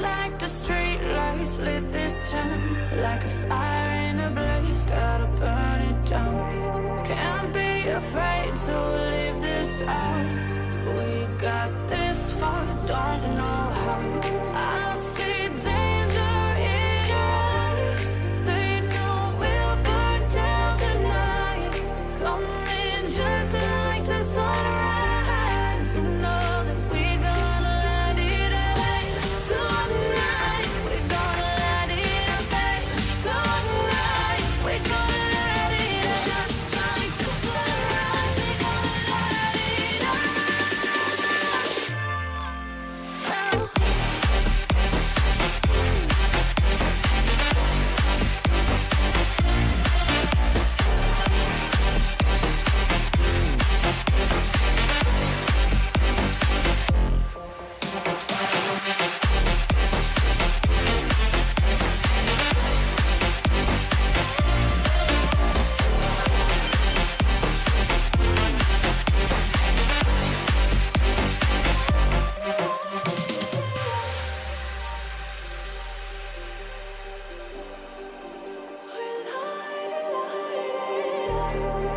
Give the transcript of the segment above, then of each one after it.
like the street lights lit this town, like a fire in a blaze, gotta burn it down. Can't be afraid to leave this out. We got this far, don't know how. I see danger in your eyes. They know we'll burn down the night. Coming just like the sunrise. You know that we gonna let it away. Tonight, we gonna let it away. Tonight, we gonna let it away. Just like the sunrise, we gonna let it away.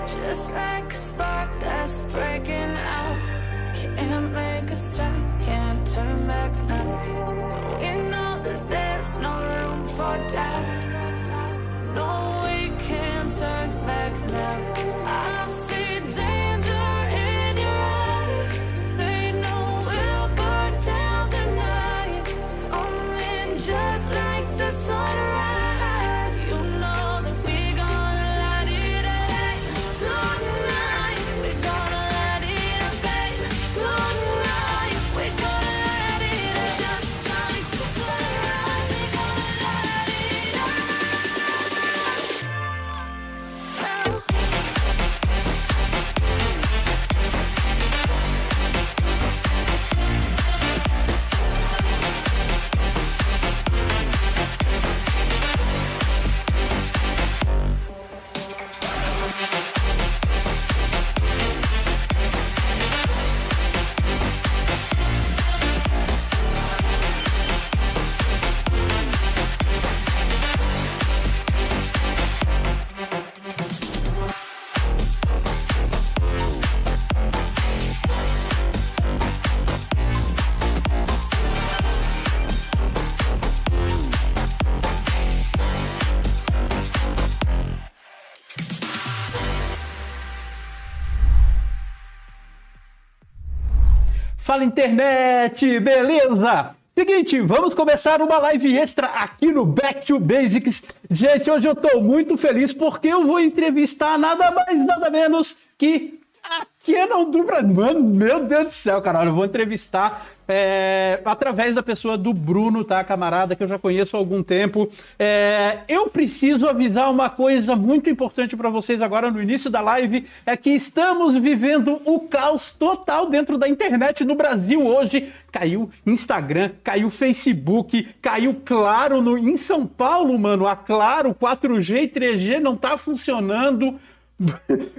Just like a spark that's breaking out. Can't make a stop, can't turn back now. We know that there's no room for doubt. No, we can't turn back now. I see danger in your eyes. They know we'll burn down the night. Coming just like the sunrise. You know that we gonna let it away. Tonight, we gonna let it away. Tonight, we gonna let it away. Just like the sunrise, we gonna let it away. Fala internet, beleza? Seguinte, vamos começar uma live extra aqui no Back to Basics. Gente, hoje eu tô muito feliz porque eu vou entrevistar nada mais, nada menos que a Canon do Brasil. Mano, meu Deus do céu, cara, eu vou entrevistar através da pessoa do Bruno, tá, camarada, que eu já conheço há algum tempo. Eu preciso avisar uma coisa muito importante para vocês agora no início da live, é que estamos vivendo o caos total dentro da internet no Brasil hoje. Caiu Instagram, caiu Facebook, caiu Claro em São Paulo, mano, a Claro 4G e 3G não tá funcionando.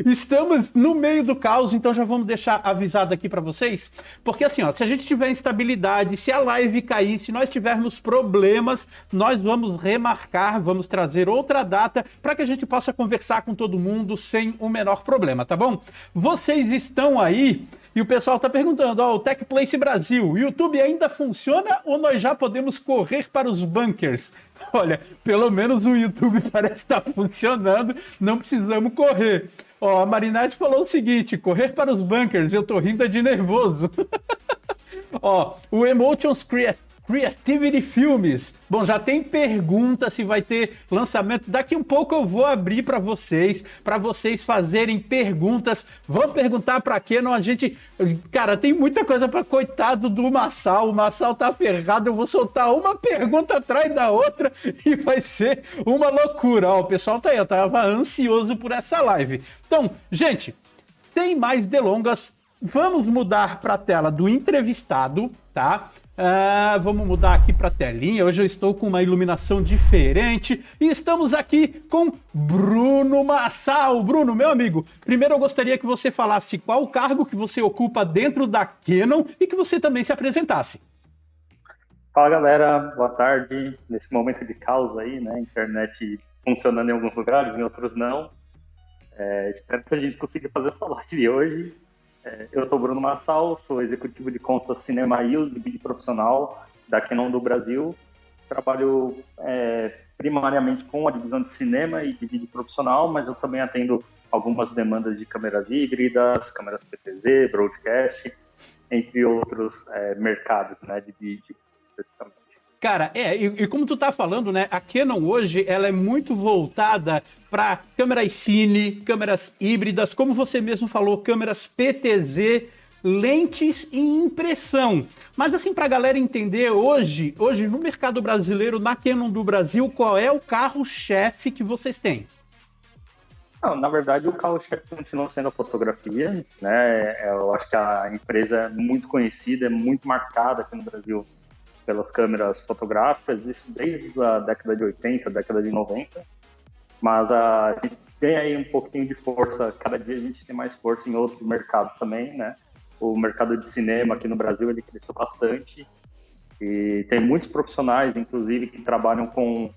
Estamos no meio do caos, então já vamos deixar avisado aqui para vocês, porque assim, ó, se a gente tiver instabilidade, se a live cair, se nós tivermos problemas, nós vamos remarcar, vamos trazer outra data para que a gente possa conversar com todo mundo sem o menor problema, tá bom? Vocês estão aí e o pessoal tá perguntando, ó, o TechPlace Brasil, o YouTube ainda funciona ou nós já podemos correr para os bunkers? Olha, pelo menos o YouTube parece estar funcionando, não precisamos correr. Ó, a Marinette falou o seguinte, correr para os bunkers, eu tô rindo de nervoso. Ó, o Emotions Creativity Filmes. Bom, já tem pergunta se vai ter lançamento. Daqui um pouco eu vou abrir para vocês fazerem perguntas. Vão perguntar para Canon. A gente, cara, tem muita coisa para coitado do Massal. O Massal tá ferrado. Eu vou soltar uma pergunta atrás da outra e vai ser uma loucura. Ó, o pessoal tá aí, eu tava ansioso por essa live. Então, gente, sem mais delongas, vamos mudar para a tela do entrevistado, tá? Vamos mudar aqui para a telinha. Hoje eu estou com uma iluminação diferente e estamos aqui com Bruno Massal. Bruno, meu amigo, primeiro eu gostaria que você falasse qual o cargo que você ocupa dentro da Canon e que você também se apresentasse. Fala galera, boa tarde. Nesse momento de caos aí, né? Internet funcionando em alguns lugares, em outros não. Espero que a gente consiga fazer essa live hoje. Eu sou Bruno Massal, sou executivo de contas Cinema Use de vídeo profissional da Canon do Brasil. Trabalho primariamente com a divisão de cinema e de vídeo profissional, mas eu também atendo algumas demandas de câmeras híbridas, câmeras PTZ, broadcast, entre outros mercados, né, de vídeo especificamente. Cara, e como tu tá falando, né, a Canon hoje, ela é muito voltada para câmeras cine, câmeras híbridas, como você mesmo falou, câmeras PTZ, lentes e impressão. Mas assim, pra galera entender, hoje no mercado brasileiro, na Canon do Brasil, qual é o carro-chefe que vocês têm? Não, na verdade, o carro-chefe continua sendo a fotografia, né? Eu acho que a empresa é muito conhecida, é muito marcada aqui no Brasil pelas câmeras fotográficas, isso desde a década de 80, década de 90, mas a gente tem aí um pouquinho de força, cada dia a gente tem mais força em outros mercados também, né? O mercado de cinema aqui no Brasil, ele cresceu bastante e tem muitos profissionais, inclusive, que trabalham com...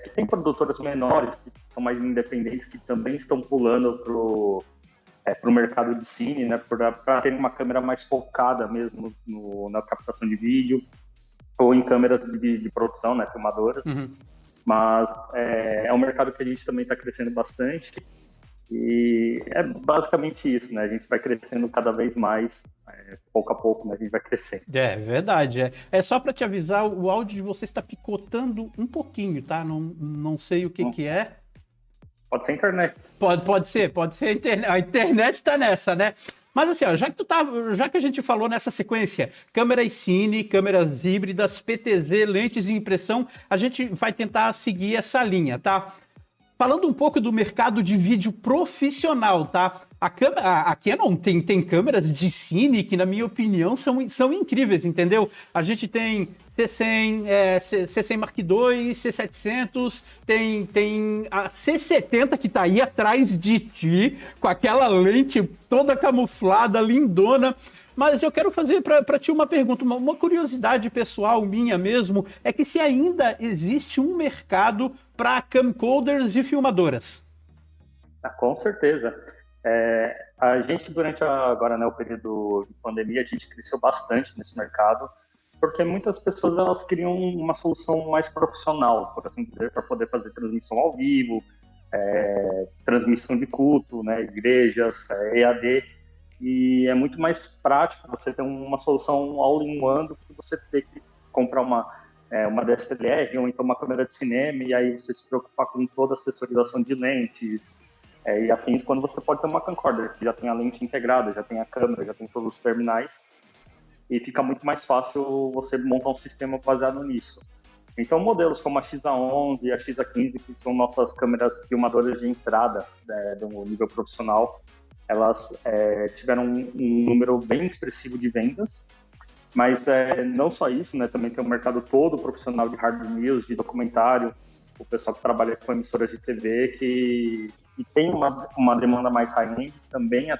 que tem produtoras menores, que são mais independentes, que também estão pulando pro mercado de cine, né? Para ter uma câmera mais focada mesmo na captação de vídeo, ou em câmeras de produção, né, filmadoras. Uhum. Mas é um mercado que a gente também está crescendo bastante e é basicamente isso, né? A gente vai crescendo cada vez mais, pouco a pouco, né? A gente vai crescendo. É verdade. É só para te avisar, o áudio de você está picotando um pouquinho, tá? Não sei o que é. Pode ser a internet. Pode ser a internet. A internet tá nessa, né? Mas assim, ó, já que a gente falou nessa sequência, câmeras cine, câmeras híbridas, PTZ, lentes e impressão, a gente vai tentar seguir essa linha, tá? Falando um pouco do mercado de vídeo profissional, tá? A Canon tem câmeras de cine que, na minha opinião, são incríveis, entendeu? A gente tem C100, C100 Mark II, C700, tem a C70 que tá aí atrás de ti, com aquela lente toda camuflada, lindona. Mas eu quero fazer para ti uma pergunta, uma curiosidade pessoal minha mesmo, é que se ainda existe um mercado para camcorders e filmadoras. Com certeza. A gente, durante agora, né, o período de pandemia, a gente cresceu bastante nesse mercado, porque muitas pessoas elas queriam uma solução mais profissional, por assim dizer, para poder fazer transmissão ao vivo, transmissão de culto, né, igrejas, EAD, e é muito mais prático você ter uma solução all-in-one do que você ter que comprar uma DSLR ou então uma câmera de cinema e aí você se preocupar com toda a assessorização de lentes e afins, quando você pode ter uma camcorder, que já tem a lente integrada, já tem a câmera, já tem todos os terminais e fica muito mais fácil você montar um sistema baseado nisso. Então modelos como a XA11 e a XA15, que são nossas câmeras filmadoras de entrada do nível profissional, elas tiveram um número bem expressivo de vendas, mas não só isso, né? Também tem um mercado todo profissional de hard news, de documentário, o pessoal que trabalha com emissoras de TV, que tem uma demanda mais high-end, também a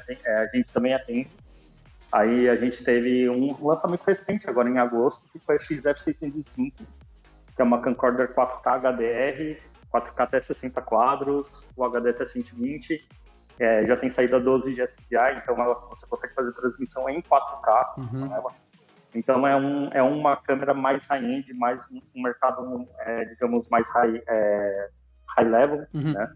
gente também atende. Aí a gente teve um lançamento recente, agora em agosto, que foi a XF605, que é uma camcorder 4K HDR, 4K até 60 quadros, o HD até 120, já tem saída 12 de SDI, então você consegue fazer transmissão em 4K. Uhum. Então é uma câmera mais high-end, mais um mercado, digamos, mais high level, uhum. né?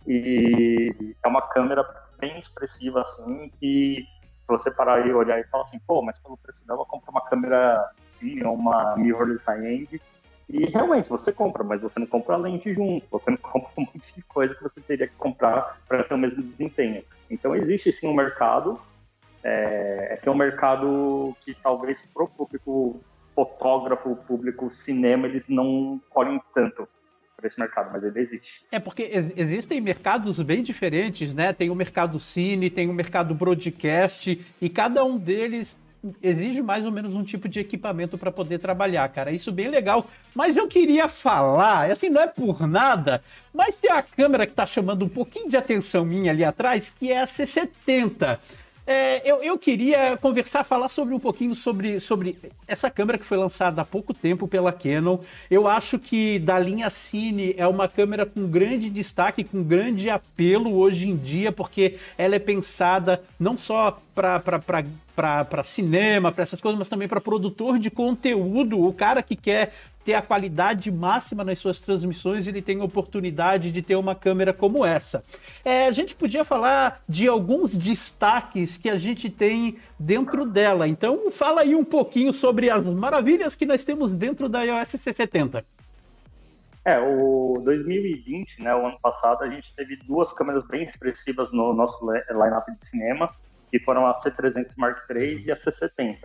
E é uma câmera bem expressiva, assim, que se você parar e olhar e falar assim, pô, mas pelo preço dela, eu compro uma câmera sim, ou uma mirrorless high-end. E realmente, você compra, mas você não compra a lente junto, você não compra um monte de coisa que você teria que comprar para ter o mesmo desempenho. Então, existe sim um mercado, que é um mercado que talvez para o público fotógrafo, o público cinema, eles não olhem tanto para esse mercado, mas ele existe. Porque existem mercados bem diferentes, né? Tem o mercado cine, tem o mercado broadcast, e cada um deles exige mais ou menos um tipo de equipamento para poder trabalhar, cara. Isso bem legal. Mas eu queria falar, assim, não é por nada, mas tem a câmera que tá chamando um pouquinho de atenção minha ali atrás, que é a C70. Eu queria falar um pouquinho sobre essa câmera que foi lançada há pouco tempo pela Canon. Eu acho que da linha Cine é uma câmera com grande destaque, com grande apelo hoje em dia, porque ela é pensada não só para cinema, para essas coisas, mas também para produtor de conteúdo. O cara que quer ter a qualidade máxima nas suas transmissões, ele tem a oportunidade de ter uma câmera como essa. A gente podia falar de alguns destaques que a gente tem dentro dela. Então, fala aí um pouquinho sobre as maravilhas que nós temos dentro da EOS C70. O 2020, né, o ano passado, a gente teve duas câmeras bem expressivas no nosso line-up de cinema, que foram a C300 Mark III e a C70.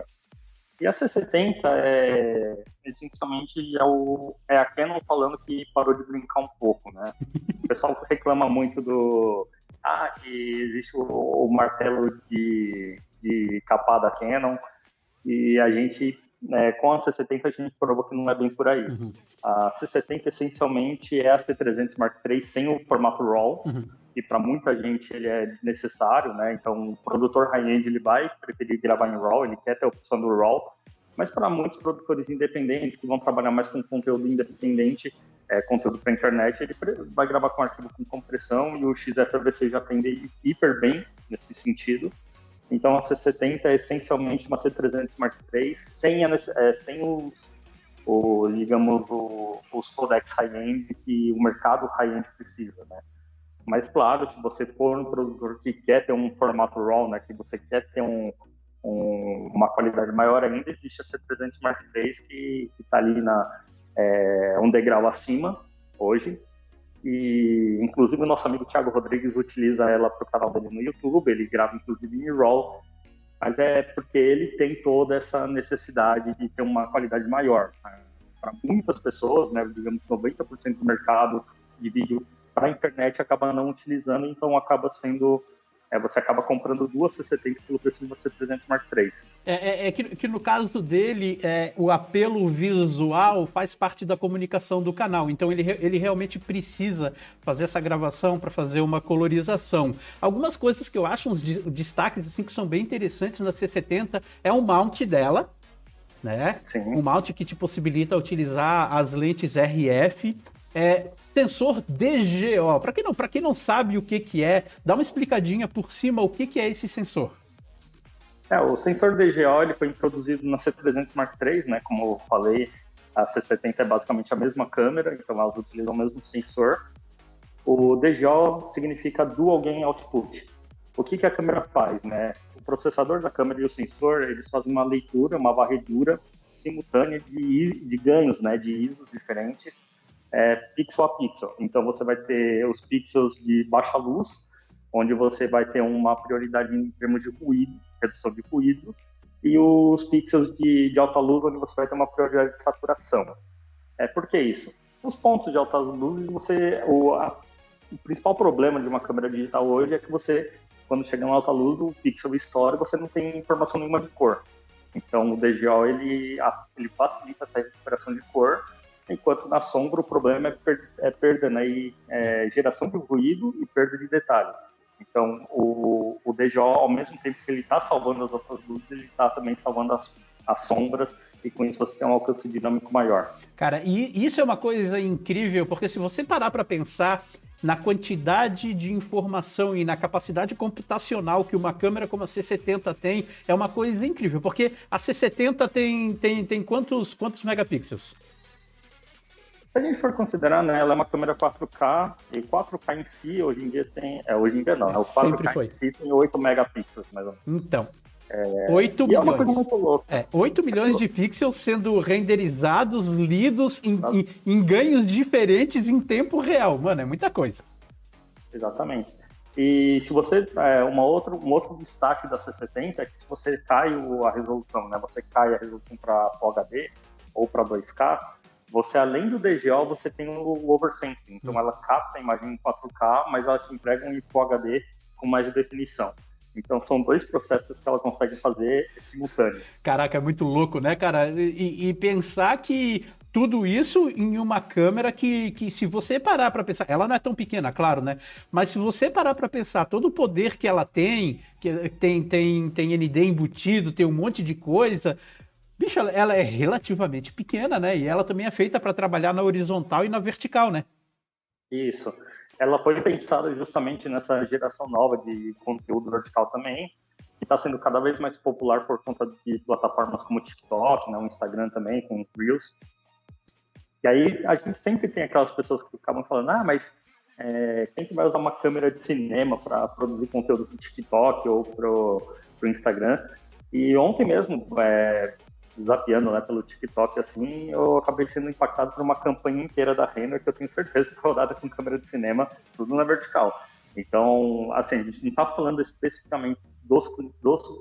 E a C70 essencialmente é a Canon falando que parou de brincar um pouco, né? O pessoal reclama muito que existe o martelo de capar da Canon, e a gente, com a C70, a gente provou que não é bem por aí. Uhum. A C70 essencialmente é a C300 Mark III sem o formato RAW, que para muita gente ele é desnecessário, né? Então o produtor high-end ele vai preferir gravar em RAW, ele quer ter a opção do RAW, mas para muitos produtores independentes que vão trabalhar mais com conteúdo independente, conteúdo para internet, ele vai gravar com arquivo com compressão, e o XFVC já atende hiper bem nesse sentido. Então a C70 é essencialmente uma C300 Mark III sem os codecs high-end que o mercado high-end precisa, né? Mas claro, se você for um produtor que quer ter um formato RAW, né, que você quer ter uma qualidade maior ainda, existe a C300 Mark III que está ali um degrau acima hoje. E inclusive o nosso amigo Thiago Rodrigues utiliza ela para o canal dele no YouTube, ele grava inclusive em RAW, mas é porque ele tem toda essa necessidade de ter uma qualidade maior. Para muitas pessoas, né, digamos 90% do mercado de vídeo para a internet acaba não utilizando, então acaba sendo... você acaba comprando duas C70 pelo preço de uma C300 Mark III. Que no caso dele, o apelo visual faz parte da comunicação do canal, então ele realmente precisa fazer essa gravação para fazer uma colorização. Algumas coisas que eu acho uns destaques assim, que são bem interessantes na C70 é o mount dela, né? Sim. Um mount que te possibilita utilizar as lentes RF. Sensor DGO. Para quem não sabe o que é, dá uma explicadinha por cima o que é esse sensor. O sensor DGO ele foi introduzido na C300 Mark III, né? Como eu falei, a C70 é basicamente a mesma câmera, então elas utilizam o mesmo sensor. O DGO significa Dual Gain Output. O que a câmera faz, né? O processador da câmera e o sensor, eles fazem uma leitura, uma varredura simultânea de ganhos, né? De ISOs diferentes, pixel a pixel. Então você vai ter os pixels de baixa luz, onde você vai ter uma prioridade em termos de ruído, redução de ruído, e os pixels de alta luz, onde você vai ter uma prioridade de saturação. Por que isso? Nos pontos de alta luz, o principal problema de uma câmera digital hoje é que você, quando chega em alta luz, o pixel estoura e você não tem informação nenhuma de cor. Então o DGO ele facilita essa recuperação de cor, enquanto na sombra o problema é perda, né, geração de ruído e perda de detalhe. Então, o DGO, ao mesmo tempo que ele está salvando as outras luzes, ele está também salvando as sombras, e com isso você tem um alcance dinâmico maior. Cara, e isso é uma coisa incrível, porque se você parar para pensar na quantidade de informação e na capacidade computacional que uma câmera como a C70 tem, é uma coisa incrível, porque a C70 tem quantos megapixels? Se a gente for considerar, né, ela é uma câmera 4K, e 4K em si, hoje em dia tem... hoje em dia não, né, o 4K em si tem 8 megapixels, mais ou menos. Então, 8 milhões. É uma coisa muito louca. 8 milhões de pixels sendo renderizados, lidos em ganhos diferentes em tempo real. Mano, é muita coisa. Exatamente. E se você... um outro destaque da C70 é que se você cai a resolução, né, você cai a resolução para Full HD ou para 2K, você, além do DGO, você tem o oversampling. Então, ela capta a imagem em 4K, mas ela te entrega um Full HD com mais definição. Então, são dois processos que ela consegue fazer simultâneos. Caraca, é muito louco, né, cara? E pensar que tudo isso em uma câmera que se você parar para pensar, ela não é tão pequena, claro, né? Mas se você parar para pensar todo o poder que ela tem, que tem ND embutido, tem um monte de coisa, bicho, ela é relativamente pequena, né? E ela também é feita para trabalhar na horizontal e na vertical, né? Isso. Ela foi pensada justamente nessa geração nova de conteúdo vertical também, que está sendo cada vez mais popular por conta de plataformas como o TikTok, né, o Instagram também, com os Reels. E aí a gente sempre tem aquelas pessoas que acabam falando, mas quem que vai usar uma câmera de cinema para produzir conteúdo para o TikTok ou para o Instagram? E ontem mesmo, desafiando, né, pelo TikTok, assim, eu acabei sendo impactado por uma campanha inteira da Renner, que eu tenho certeza que foi rodada com câmera de cinema, tudo na vertical. Então, assim, a gente não está falando especificamente dos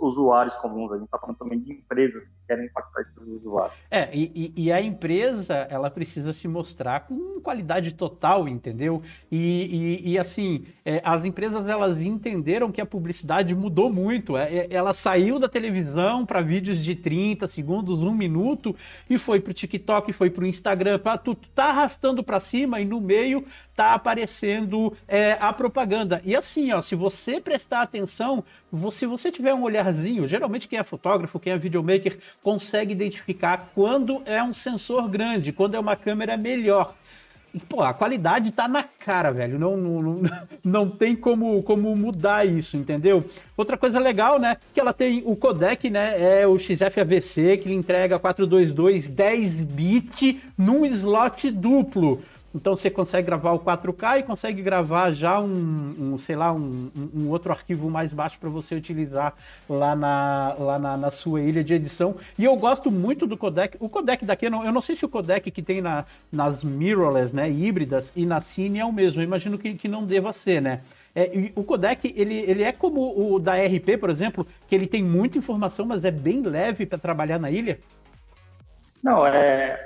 usuários comuns, a gente está falando também de empresas que querem impactar esses usuários. E a empresa, ela precisa se mostrar com qualidade total, entendeu? Assim, as empresas, elas entenderam que a publicidade mudou muito. Ela saiu da televisão para vídeos de 30 segundos, 1 minuto, e foi pro TikTok, foi pro Instagram, tu tá arrastando para cima e no meio tá aparecendo a propaganda. E assim, ó, se você prestar atenção, se você tiver um olharzinho, geralmente quem é fotógrafo, quem é videomaker, consegue identificar quando é um sensor grande, quando é uma câmera melhor. E, pô, a qualidade tá na cara, velho. Não tem como mudar isso, entendeu? Outra coisa legal, né? Que ela tem o codec, né? É o XF-AVC, que ele entrega 422 10 bit num slot duplo. Então você consegue gravar o 4K e consegue gravar já um outro arquivo mais baixo para você utilizar lá na sua ilha de edição. E eu gosto muito do codec. O codec da Canon, eu não sei se o codec que tem nas mirrorless, né, híbridas, e na Cine é o mesmo. Eu imagino que não deva ser, né? O codec, ele é como o da RP, por exemplo, que ele tem muita informação, mas é bem leve para trabalhar na ilha. Não,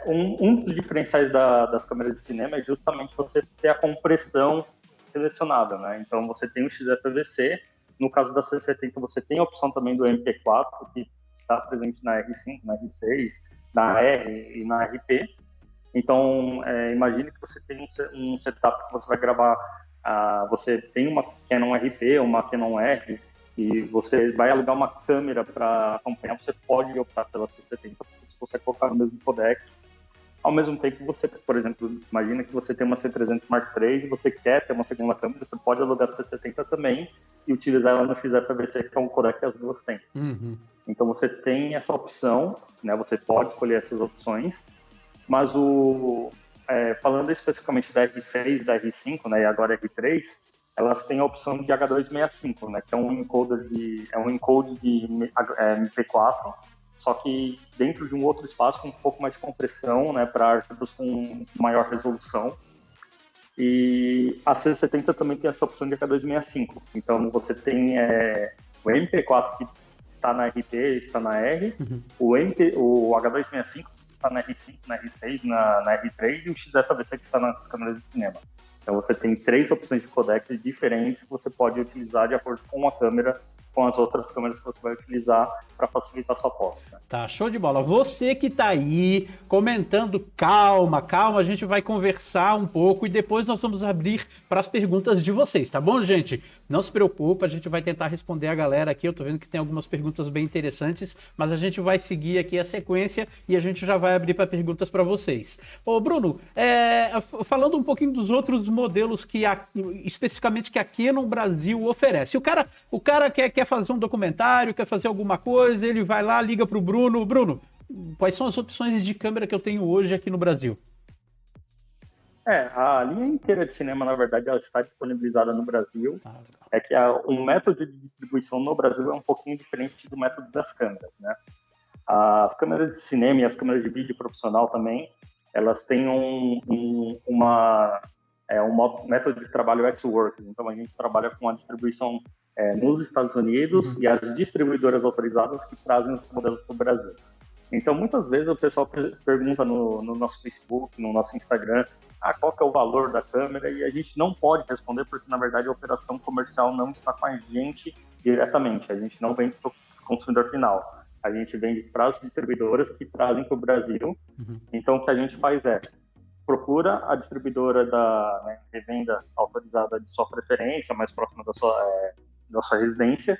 um dos diferenciais das câmeras de cinema é justamente você ter a compressão selecionada, né? Então você tem o XFVC, no caso da C70 você tem a opção também do MP4, que está presente na R5, na R6, na R e na RP. Então, imagine que você tem um setup que você vai gravar, você tem uma Canon RP, uma Canon R, e você vai alugar uma câmera para acompanhar, você pode optar pela C70, se você colocar no mesmo codec. Ao mesmo tempo, você, por exemplo, imagina que você tem uma C300 Mark III e você quer ter uma segunda câmera, você pode alugar a C70 também e utilizar ela no XFVC, que é um codec que as duas têm. Uhum. Então você tem essa opção, né? Você pode escolher essas opções, mas falando especificamente da R6, da R5, né, e agora R3, elas têm a opção de H265, né, que é um encode de MP4, só que dentro de um outro espaço com um pouco mais de compressão, né, para arquivos com maior resolução. E a C70 também tem essa opção de H265. Então você tem o MP4 que está na RP, está na R, o H265 que está na R5, na R6, na R3 e o XFVC que está nas câmeras de cinema. Então você tem 3 opções de codecs diferentes que você pode utilizar de acordo com a câmera, com as outras câmeras que você vai utilizar para facilitar a sua posse. Né? Tá, show de bola. Você que tá aí comentando, calma, a gente vai conversar um pouco e depois nós vamos abrir para as perguntas de vocês, tá bom, gente? Não se preocupa, a gente vai tentar responder a galera aqui. Eu tô vendo que tem algumas perguntas bem interessantes, mas a gente vai seguir aqui a sequência e a gente já vai abrir para perguntas para vocês. Ô, Bruno, falando um pouquinho dos outros modelos especificamente que a Canon Brasil oferece. O cara quer fazer um documentário, quer fazer alguma coisa, ele vai lá, liga pro Bruno. Bruno, quais são as opções de câmera que eu tenho hoje aqui no Brasil? A linha inteira de cinema, na verdade, ela está disponibilizada no Brasil. É que o método de distribuição no Brasil é um pouquinho diferente do método das câmeras, né? As câmeras de cinema e as câmeras de vídeo profissional também, elas têm um método de trabalho ex-works. Então, a gente trabalha com a distribuição nos Estados Unidos e as distribuidoras autorizadas que trazem os modelos para o Brasil. Então, muitas vezes o pessoal pergunta no nosso Facebook, no nosso Instagram, qual que é o valor da câmera, e a gente não pode responder porque, na verdade, a operação comercial não está com a gente diretamente, a gente não vende para o consumidor final. A gente vende para as distribuidoras que trazem para o Brasil. Então, o que a gente faz é procura a distribuidora da revenda autorizada de sua preferência, mais próxima da sua residência,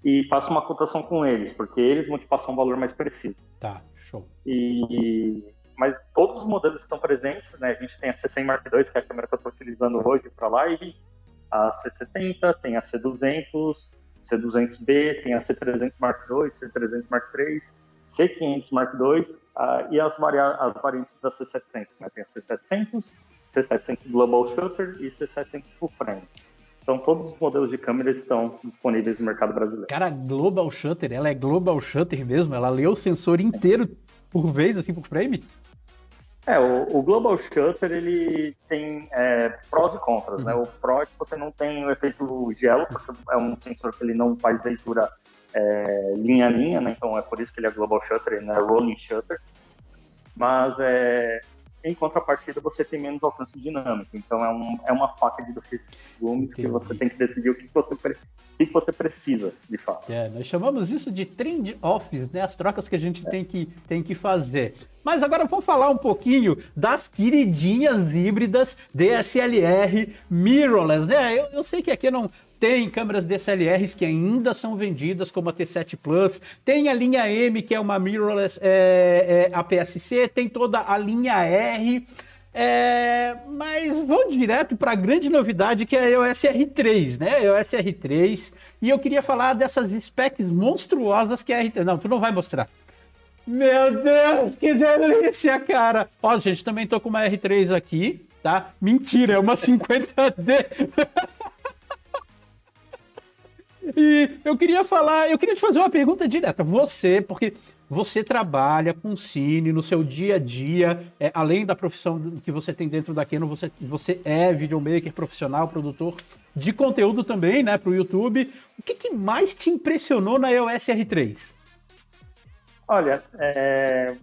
e faça uma cotação com eles, porque eles vão te passar um valor mais preciso. Tá, show. Mas todos os modelos estão presentes, né? A gente tem a C100 Mark II, que é a câmera que eu estou utilizando hoje para live, a C70, tem a C200, C200B, tem a C300 Mark II, C300 Mark III, C500 Mark II e as variantes da C700, né? Tem a C700, C700 Global Shutter e C700 Full Frame. Então, todos os modelos de câmera estão disponíveis no mercado brasileiro. Cara, Global Shutter, ela é Global Shutter mesmo? Ela lê o sensor inteiro por vez, assim, por frame? O Global Shutter, ele tem prós e contras, né? O pró é que você não tem o efeito gelo, porque é um sensor que ele não faz leitura linha a linha, né? Então é por isso que ele é Global Shutter, ele não é Rolling Shutter. Mas em contrapartida você tem menos alcance dinâmico, então é uma faca de dois gumes que você tem que decidir o que você precisa, de fato. Nós chamamos isso de trade-offs, né? As trocas que a gente tem que fazer. Mas agora vamos falar um pouquinho das queridinhas híbridas DSLR mirrorless, né? Eu sei que aqui não tem câmeras DSLRs que ainda são vendidas, como a T7 Plus, tem a linha M, que é uma mirrorless APS-C, tem toda a linha R, mas vamos direto para a grande novidade, que é a EOS R3, né? A EOS R3, e eu queria falar dessas specs monstruosas que é a R3. Não, tu não vai mostrar. Meu Deus, que delícia, cara! Ó, gente, também tô com uma R3 aqui, tá? Mentira, é uma 50D. E eu queria te fazer uma pergunta direta. Porque você trabalha com cine no seu dia a dia, além da profissão que você tem dentro da Canon, você é videomaker profissional, produtor de conteúdo também, né, para o YouTube. O que mais te impressionou na EOS R3? Olha,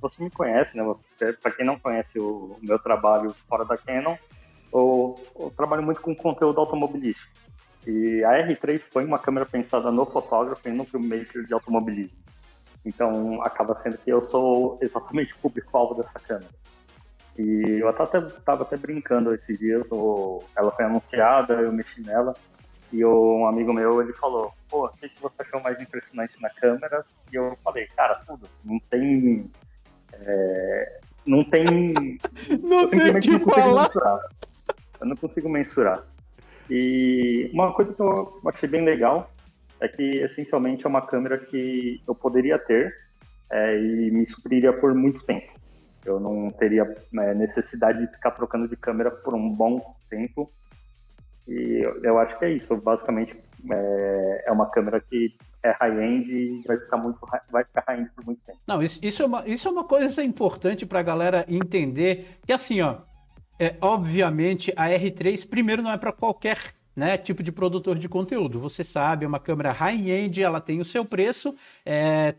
você me conhece, né? Para quem não conhece o meu trabalho fora da Canon, eu trabalho muito com conteúdo automobilístico. E a R3 foi uma câmera pensada no fotógrafo e no filmmaker de automobilismo. Então, acaba sendo que eu sou exatamente o público-alvo dessa câmera. E eu estava até brincando esses dias, ela foi anunciada, eu mexi nela, e um amigo meu, ele falou, o que você achou mais impressionante na câmera? E eu falei, cara, tudo. Não tem eu simplesmente não consigo mensurar. Eu não consigo mensurar. E uma coisa que eu achei bem legal é que, essencialmente, é uma câmera que eu poderia ter e me supriria por muito tempo. Eu não teria necessidade de ficar trocando de câmera por um bom tempo. E eu acho que é isso. Basicamente, é uma câmera que é high-end e vai ficar high-end por muito tempo. Não, isso é uma coisa importante para a galera entender que, assim, ó, obviamente, a R3, primeiro, não é para qualquer, né, tipo de produtor de conteúdo. Você sabe, é uma câmera high-end, ela tem o seu preço,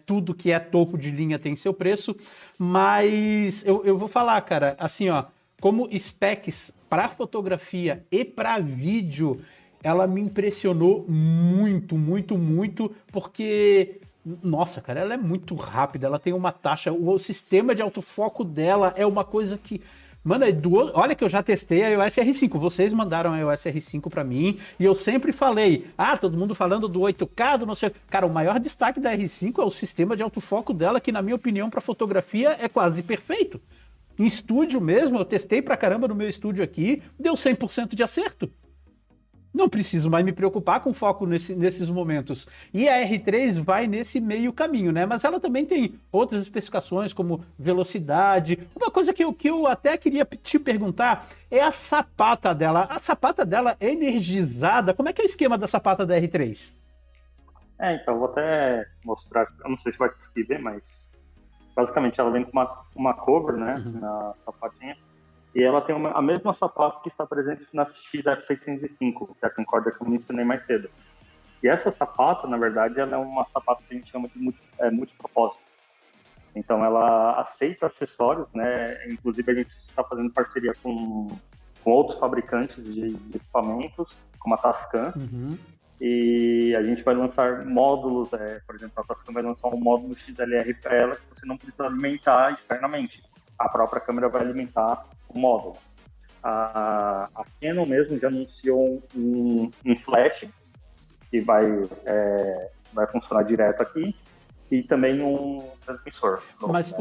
tudo que é topo de linha tem seu preço, mas eu vou falar, cara, assim, ó, como specs para fotografia e para vídeo, ela me impressionou muito, muito, muito, porque, nossa, cara, ela é muito rápida, ela tem uma taxa, o sistema de autofoco dela é uma coisa que... Mano, olha que eu já testei a EOS R5, vocês mandaram a EOS R5 pra mim, e eu sempre falei, todo mundo falando do 8K, do não sei... Cara, o maior destaque da R5 é o sistema de autofoco dela, que na minha opinião, pra fotografia, é quase perfeito. Em estúdio mesmo, eu testei pra caramba no meu estúdio aqui, deu 100% de acerto. Não preciso mais me preocupar com foco nesses momentos. E a R3 vai nesse meio caminho, né? Mas ela também tem outras especificações, como velocidade. Uma coisa que eu até queria te perguntar é a sapata dela. A sapata dela é energizada? Como é que é o esquema da sapata da R3? Então, eu vou até mostrar. Eu não sei se vai conseguir ver, mas basicamente ela vem com uma cover, né? Na sapatinha. E ela tem a mesma sapata que está presente na XF605, que é a Concordia que eu mencionei mais cedo. E essa sapata, na verdade, ela é uma sapata que a gente chama de multipropósito. Então, ela aceita acessórios, né? Inclusive, a gente está fazendo parceria com outros fabricantes de equipamentos, como a Tascam. e a gente vai lançar módulos, por exemplo, a Tascam vai lançar um módulo XLR para ela que você não precisa alimentar externamente. A própria câmera vai alimentar o módulo. A Canon mesmo já anunciou um flash que vai funcionar direto aqui e também um transmissor. Mas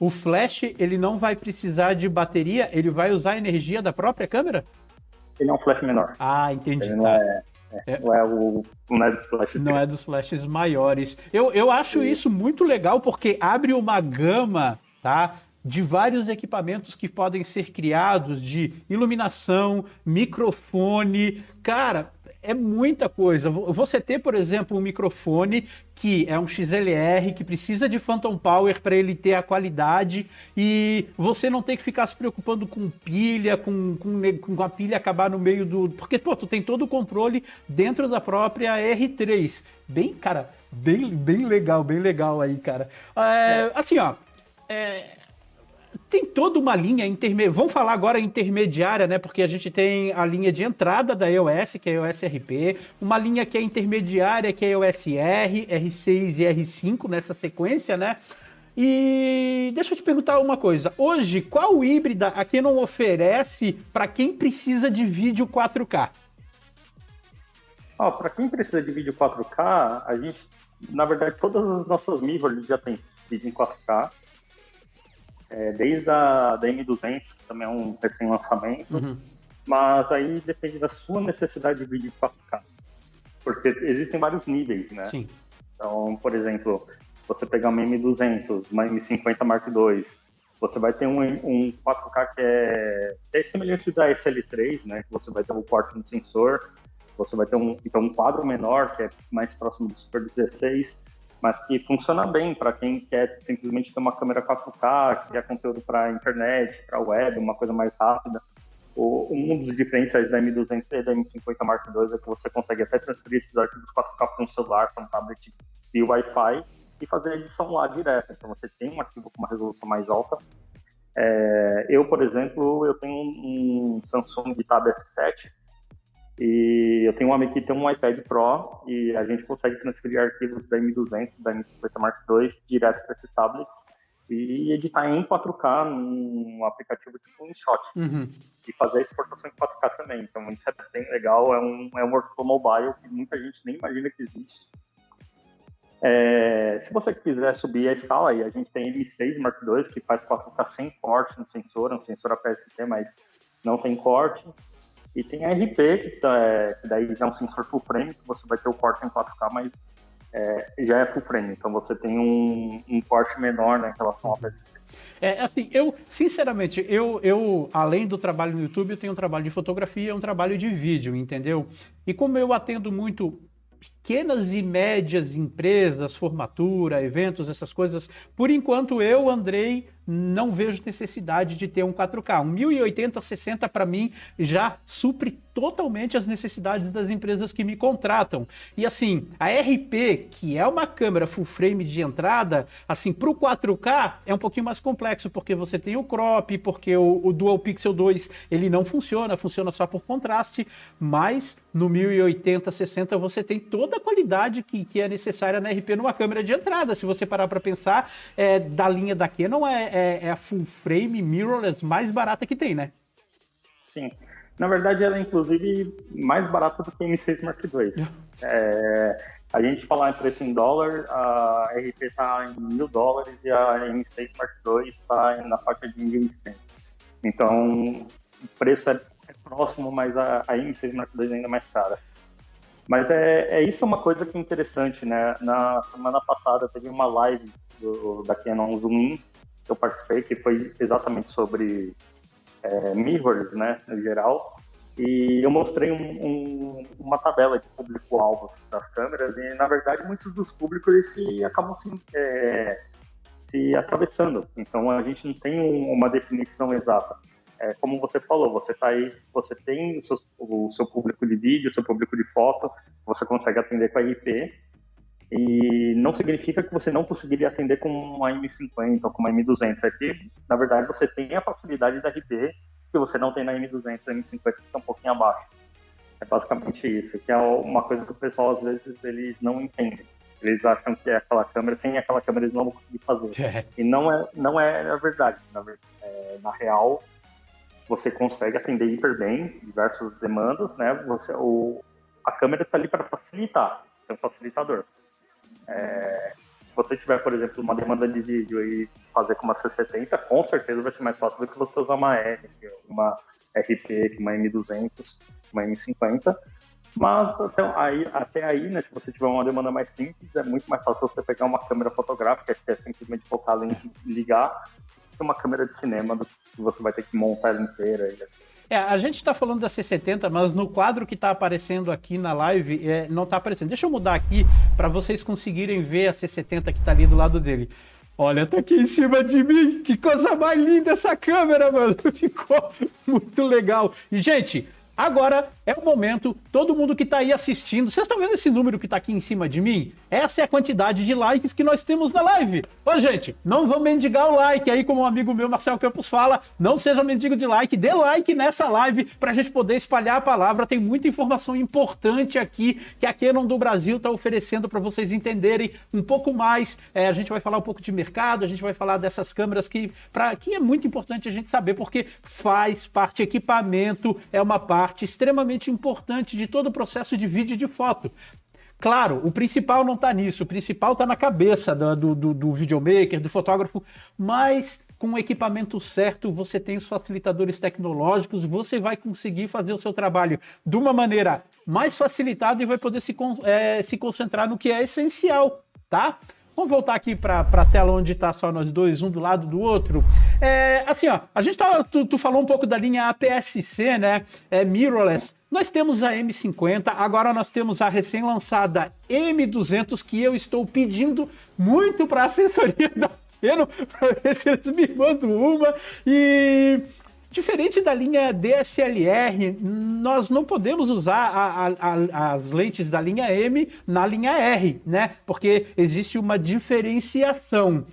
o flash, ele não vai precisar de bateria? Ele vai usar a energia da própria câmera? Ele é um flash menor. Ah, entendi. Ele não é dos flashes. Não é dos flashes maiores. Eu acho isso muito legal porque abre uma gama, tá, de vários equipamentos que podem ser criados, de iluminação, microfone. Cara, é muita coisa. Você ter, por exemplo, um microfone que é um XLR, que precisa de Phantom Power para ele ter a qualidade, e você não ter que ficar se preocupando com pilha, com a pilha acabar no meio do... Porque, pô, tu tem todo o controle dentro da própria R3. Bem, cara, bem legal aí, cara. Assim, ó... Tem toda uma linha intermediária, vamos falar agora intermediária, né? Porque a gente tem a linha de entrada da EOS, que é a EOS RP, uma linha que é intermediária, que é a EOS R, R6 e R5 nessa sequência, né? E deixa eu te perguntar uma coisa. Hoje, qual híbrida a Canon oferece para quem precisa de vídeo 4K? Para quem precisa de vídeo 4K, a gente, na verdade, todas as nossas mirrorless já tem vídeo em 4K. Desde a M200, que também é um recém-lançamento, mas aí depende da sua necessidade de vídeo 4K, porque existem vários níveis, né? Sim. Então, por exemplo, você pegar uma M200, uma M50 Mark II, você vai ter um 4K que é semelhante da SL3, né? Que você vai ter o corte no sensor, você vai ter um quadro menor, que é mais próximo do Super 16, mas que funciona bem para quem quer simplesmente ter uma câmera 4K, que quer conteúdo para internet, para web, uma coisa mais rápida. Um dos diferenciais da M200 e da M50 Mark II é que você consegue até transferir esses arquivos 4K para um celular, para um tablet e Wi-Fi, e fazer a edição lá direto. Então você tem um arquivo com uma resolução mais alta. Eu, por exemplo, eu tenho um Samsung Tab S7, e eu tenho um amigo que tem um iPad Pro e a gente consegue transferir arquivos da M200, da M50 Mark II direto para esses tablets e editar em 4K num aplicativo tipo InShot e fazer a exportação em 4K também. Então isso é bem legal, é um workflow mobile que muita gente nem imagina que existe. Se você quiser subir a escala, aí a gente tem M6 Mark II que faz 4K sem corte no sensor, é um sensor APS-C, mas não tem corte. E tem a RP, que daí já é um sensor full frame, que você vai ter o corte em 4K, mas já é full frame. Então você tem um corte menor, né, em relação ao APS-C. Assim, sinceramente, além do trabalho no YouTube, eu tenho um trabalho de fotografia e um trabalho de vídeo, entendeu? E como eu atendo muito pequenas e médias empresas, formatura, eventos, essas coisas, por enquanto eu, Andrei, não vejo necessidade de ter um 4K. Um 1080-60 para mim já supre totalmente as necessidades das empresas que me contratam. E assim, a RP, que é uma câmera full frame de entrada, assim, para o 4K é um pouquinho mais complexo, porque você tem o crop, porque o Dual Pixel 2 ele não funciona só por contraste, mas no 1080-60 você tem toda a qualidade que é necessária na RP numa câmera de entrada. Se você parar para pensar, da linha da Canon é a full frame mirrorless mais barata que tem, né? Sim. Na verdade, ela é inclusive mais barata do que a M6 Mark II. A gente falar em preço em dólar, a RP está em $1.000 e a M6 Mark II está na faixa de 1.100. Então, o preço é próximo, mas a M6 Mark II é ainda mais cara. Mas isso é uma coisa que é interessante, né? Na semana passada teve uma live da Canon Zoom In, que eu participei, que foi exatamente sobre mirrors, né, no geral, e eu mostrei uma tabela de público-alvos das câmeras, e na verdade muitos dos públicos eles acabam se atravessando, então a gente não tem uma definição exata. Como você falou, você tá aí, você tem o seu público de vídeo, o seu público de foto, você consegue atender com a RP, e não significa que você não conseguiria atender com uma M50 ou com uma M200. Aqui, na verdade, você tem a facilidade da RP que você não tem na M200 e M50, que está um pouquinho abaixo. É basicamente isso, que é uma coisa que o pessoal, às vezes, eles não entendem. Eles acham que é aquela câmera, sem aquela câmera eles não vão conseguir fazer. E não é a verdade. Na real, você consegue atender hiper bem diversas demandas, né? A câmera está ali para facilitar, ser um facilitador. Se você tiver, por exemplo, uma demanda de vídeo e fazer com uma C70, com certeza vai ser mais fácil do que você usar uma R, uma RP, uma M200, uma M50. Mas até aí, né, se você tiver uma demanda mais simples, é muito mais fácil você pegar uma câmera fotográfica, que é simplesmente focar a lente e ligar, que uma câmera de cinema, que você vai ter que montar ela inteira. A gente está falando da C70, mas no quadro que está aparecendo aqui na live, não está aparecendo. Deixa eu mudar aqui para vocês conseguirem ver a C70 que está ali do lado dele. Olha, tá aqui em cima de mim. Que coisa mais linda essa câmera, mano. Ficou muito legal. E, gente, agora é o momento, todo mundo que tá aí assistindo, vocês estão vendo esse número que tá aqui em cima de mim? Essa é a quantidade de likes que nós temos na live. Ô, gente, não vão mendigar o like aí, como um amigo meu, Marcelo Campos, fala, não seja mendigo de like, dê like nessa live pra gente poder espalhar a palavra, tem muita informação importante aqui, que a Canon do Brasil tá oferecendo para vocês entenderem um pouco mais, a gente vai falar um pouco de mercado, a gente vai falar dessas câmeras que é muito importante a gente saber, porque faz parte, equipamento é uma parte extremamente importante de todo o processo de vídeo e de foto. Claro, o principal não está nisso, o principal está na cabeça do videomaker, do fotógrafo, mas com o equipamento certo, você tem os facilitadores tecnológicos, você vai conseguir fazer o seu trabalho de uma maneira mais facilitada e vai poder se concentrar no que é essencial, tá? Vamos voltar aqui para a tela onde está só nós dois, um do lado do outro. Assim, ó, a gente tu falou um pouco da linha APS-C, né? Mirrorless. Nós temos a M50, agora nós temos a recém-lançada M200, que eu estou pedindo muito para a assessoria da Canon, para ver se eles me mandam uma. E diferente da linha DSLR, nós não podemos usar as lentes da linha M na linha R, né? Porque existe uma diferenciação.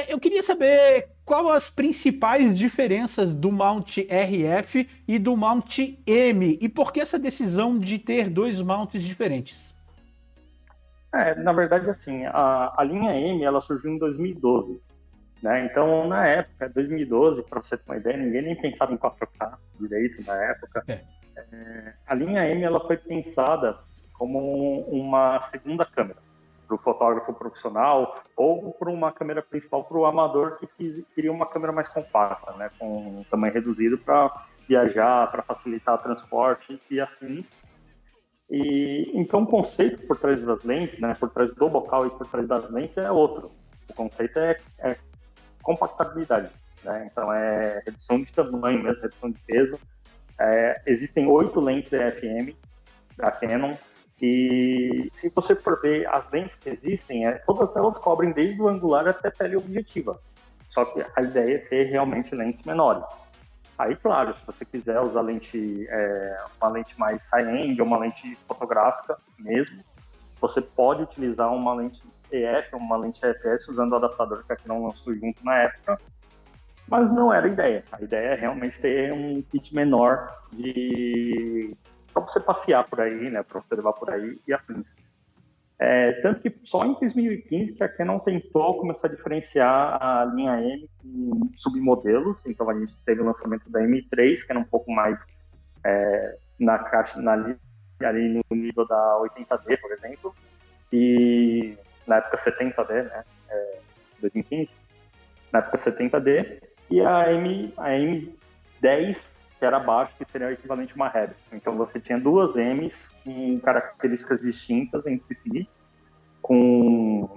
Eu queria saber qual as principais diferenças do mount RF e do mount M e por que essa decisão de ter dois mounts diferentes? Na verdade, assim, a linha M ela surgiu em 2012. Né? Então, na época, 2012, para você ter uma ideia, ninguém nem pensava em 4K direito na época. A linha M ela foi pensada como uma segunda câmera para o fotógrafo profissional ou para uma câmera principal para o amador que queria uma câmera mais compacta, né? Com um tamanho reduzido para viajar, para facilitar o transporte e afins. E então o conceito por trás das lentes, né? Por trás do bocal e por trás das lentes é outro. O conceito é compactabilidade, né? Então é redução de tamanho, mesmo, redução de peso. Existem 8 lentes EFM da Canon e se você for ver as lentes que existem, todas elas cobrem desde o angular até a teleobjetiva. Só que a ideia é ter realmente lentes menores. Aí, claro, se você quiser usar uma lente mais high-end ou uma lente fotográfica mesmo, você pode utilizar uma lente EF, uma lente EFS, usando o adaptador que a Canon lançou junto na época, mas não era a ideia. A ideia é realmente ter um kit menor para você passear por aí, né, para você levar por aí e afins. Tanto que só em 2015 que a Canon tentou começar a diferenciar a linha M com submodelos. Então a gente teve o lançamento da M3, que era um pouco mais ali no nível da 80D, por exemplo, e na época 70D, né, 2015, na época 70D, e a M10, que era abaixo, que seria o equivalente a uma Red. Então você tinha duas M's com características distintas entre si, com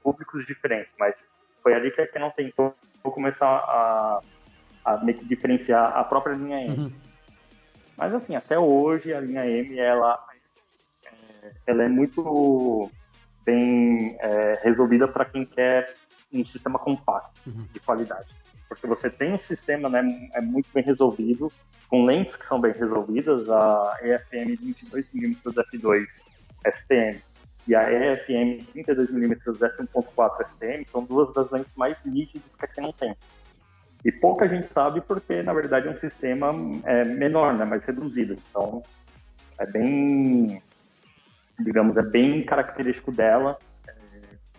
públicos diferentes, mas foi ali que a Canon tentou começar a meio que diferenciar a própria linha M. Uhum. Mas assim, até hoje a linha M ela é muito bem resolvida para quem quer um sistema compacto, de qualidade. Porque você tem um sistema, né, muito bem resolvido, com lentes que são bem resolvidas, a EFM 22mm f2 STM e a EFM 32mm f1.4 STM são duas das lentes mais nítidas que a Canon tem. E pouca gente sabe porque, na verdade, é um sistema menor, né, mais reduzido. Então, É bem, digamos, é bem característico dela.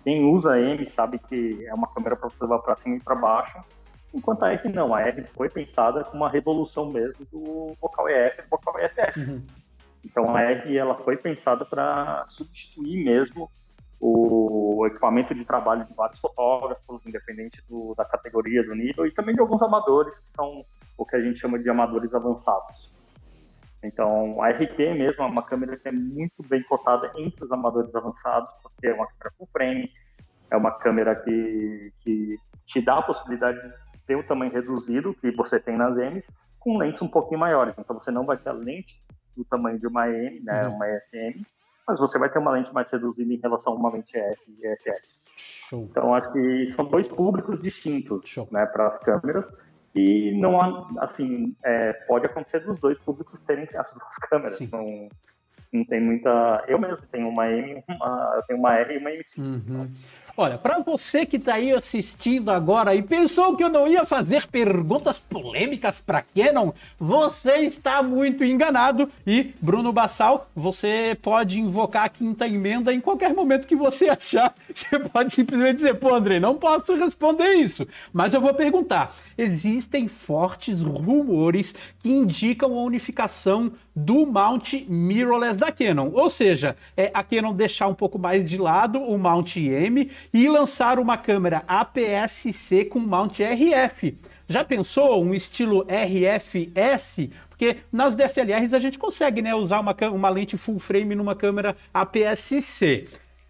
Quem usa a M sabe que é uma câmera para você levar para cima e para baixo, enquanto a R não. A R foi pensada com uma revolução mesmo do Focal EF e do Focal EFS. Então a R ela foi pensada para substituir mesmo o equipamento de trabalho de vários fotógrafos, independente da categoria, do nível, e também de alguns amadores, que são o que a gente chama de amadores avançados. Então, a RT mesmo é uma câmera que é muito bem cotada entre os amadores avançados, porque é uma câmera full frame, é uma câmera que te dá a possibilidade de ter o tamanho reduzido que você tem nas M's, com lentes um pouquinho maiores. Então, você não vai ter a lente do tamanho de uma M, né, uma FM, mas você vai ter uma lente mais reduzida em relação a uma lente EF e EFS. Show. Então, acho que são dois públicos distintos, né, para as câmeras. E não há, assim, pode acontecer dos dois públicos terem as duas câmeras. Não tem muita... Eu mesmo tenho uma M, eu tenho uma R e uma M5. Olha, para você que está aí assistindo agora e pensou que eu não ia fazer perguntas polêmicas para Canon, você está muito enganado. E, Bruno Bassal, você pode invocar a quinta emenda em qualquer momento que você achar. Você pode simplesmente dizer, pô, Andrei, não posso responder isso. Mas eu vou perguntar. Existem fortes rumores que indicam a unificação do mount mirrorless da Canon. Ou seja, a Canon deixar um pouco mais de lado o mount M e lançar uma câmera APS-C com mount RF. Já pensou um estilo RFS? Porque nas DSLRs a gente consegue, né, usar uma lente full frame numa câmera APS-C.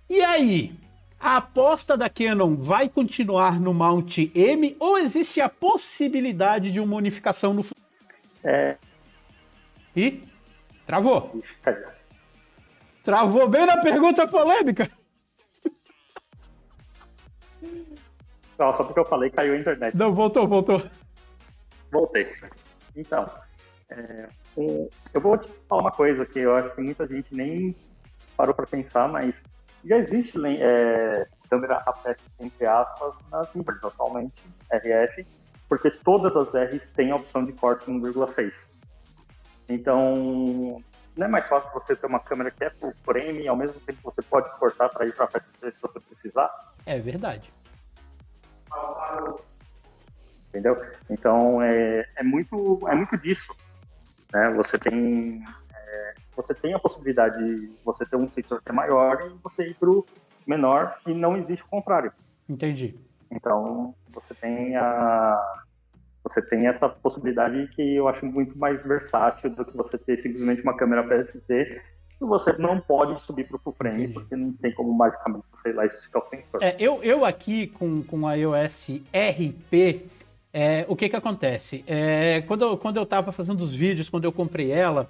E aí? A aposta da Canon vai continuar no mount M ou existe a possibilidade de uma unificação no futuro? E? Travou? Travou bem na pergunta polêmica? Não, só porque eu falei, caiu a internet. Não, voltou. Voltei. Então, eu vou te falar uma coisa que eu acho que muita gente nem parou para pensar, mas já existe câmera APS, entre aspas, nas híbridas atualmente, RF, porque todas as R's têm a opção de corte 1,6. Então, não é mais fácil você ter uma câmera que é full frame e ao mesmo tempo você pode cortar para ir para APS-C se você precisar? É verdade. Entendeu? Então, é muito disso. Né? Você tem a possibilidade de você ter um sensor que é maior e você ir para o menor e não existe o contrário. Entendi. Então, você tem essa possibilidade que eu acho muito mais versátil do que você ter simplesmente uma câmera APS-C e você não pode subir para o full frame. Entendi. Porque não tem como magicamente você ir lá esticar o sensor. Eu aqui com a EOS RP, o que acontece? Quando eu estava fazendo os vídeos, quando eu comprei ela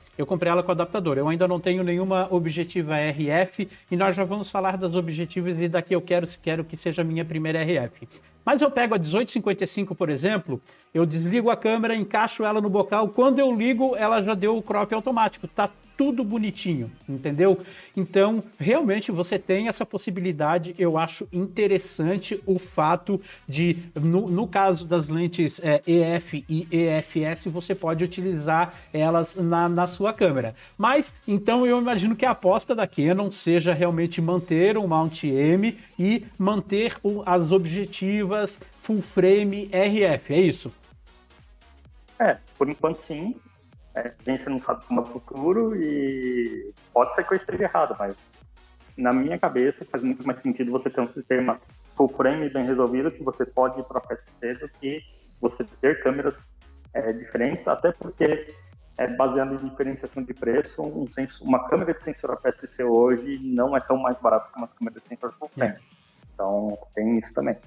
com adaptador. Eu ainda não tenho nenhuma objetiva RF e nós já vamos falar das objetivas e daqui eu quero que seja a minha primeira RF. Mas eu pego a 1855, por exemplo, eu desligo a câmera, encaixo ela no bocal, quando eu ligo, ela já deu o crop automático, tá tudo bonitinho, entendeu? Então, realmente você tem essa possibilidade, eu acho interessante o fato de, no caso das lentes EF e EFS, você pode utilizar elas na sua câmera. Mas, então eu imagino que a aposta da Canon seja realmente manter o mount M e manter as objetivas full frame RF, é isso? Por enquanto sim. A gente não sabe como é o futuro e pode ser que eu esteja errado, mas na minha cabeça faz muito mais sentido você ter um sistema full frame bem resolvido que você pode ir para a APS-C do que você ter câmeras diferentes, até porque baseado em diferenciação de preço, uma câmera de sensor APS-C hoje não é tão mais barata que uma câmera de sensor full frame. Então tem isso também.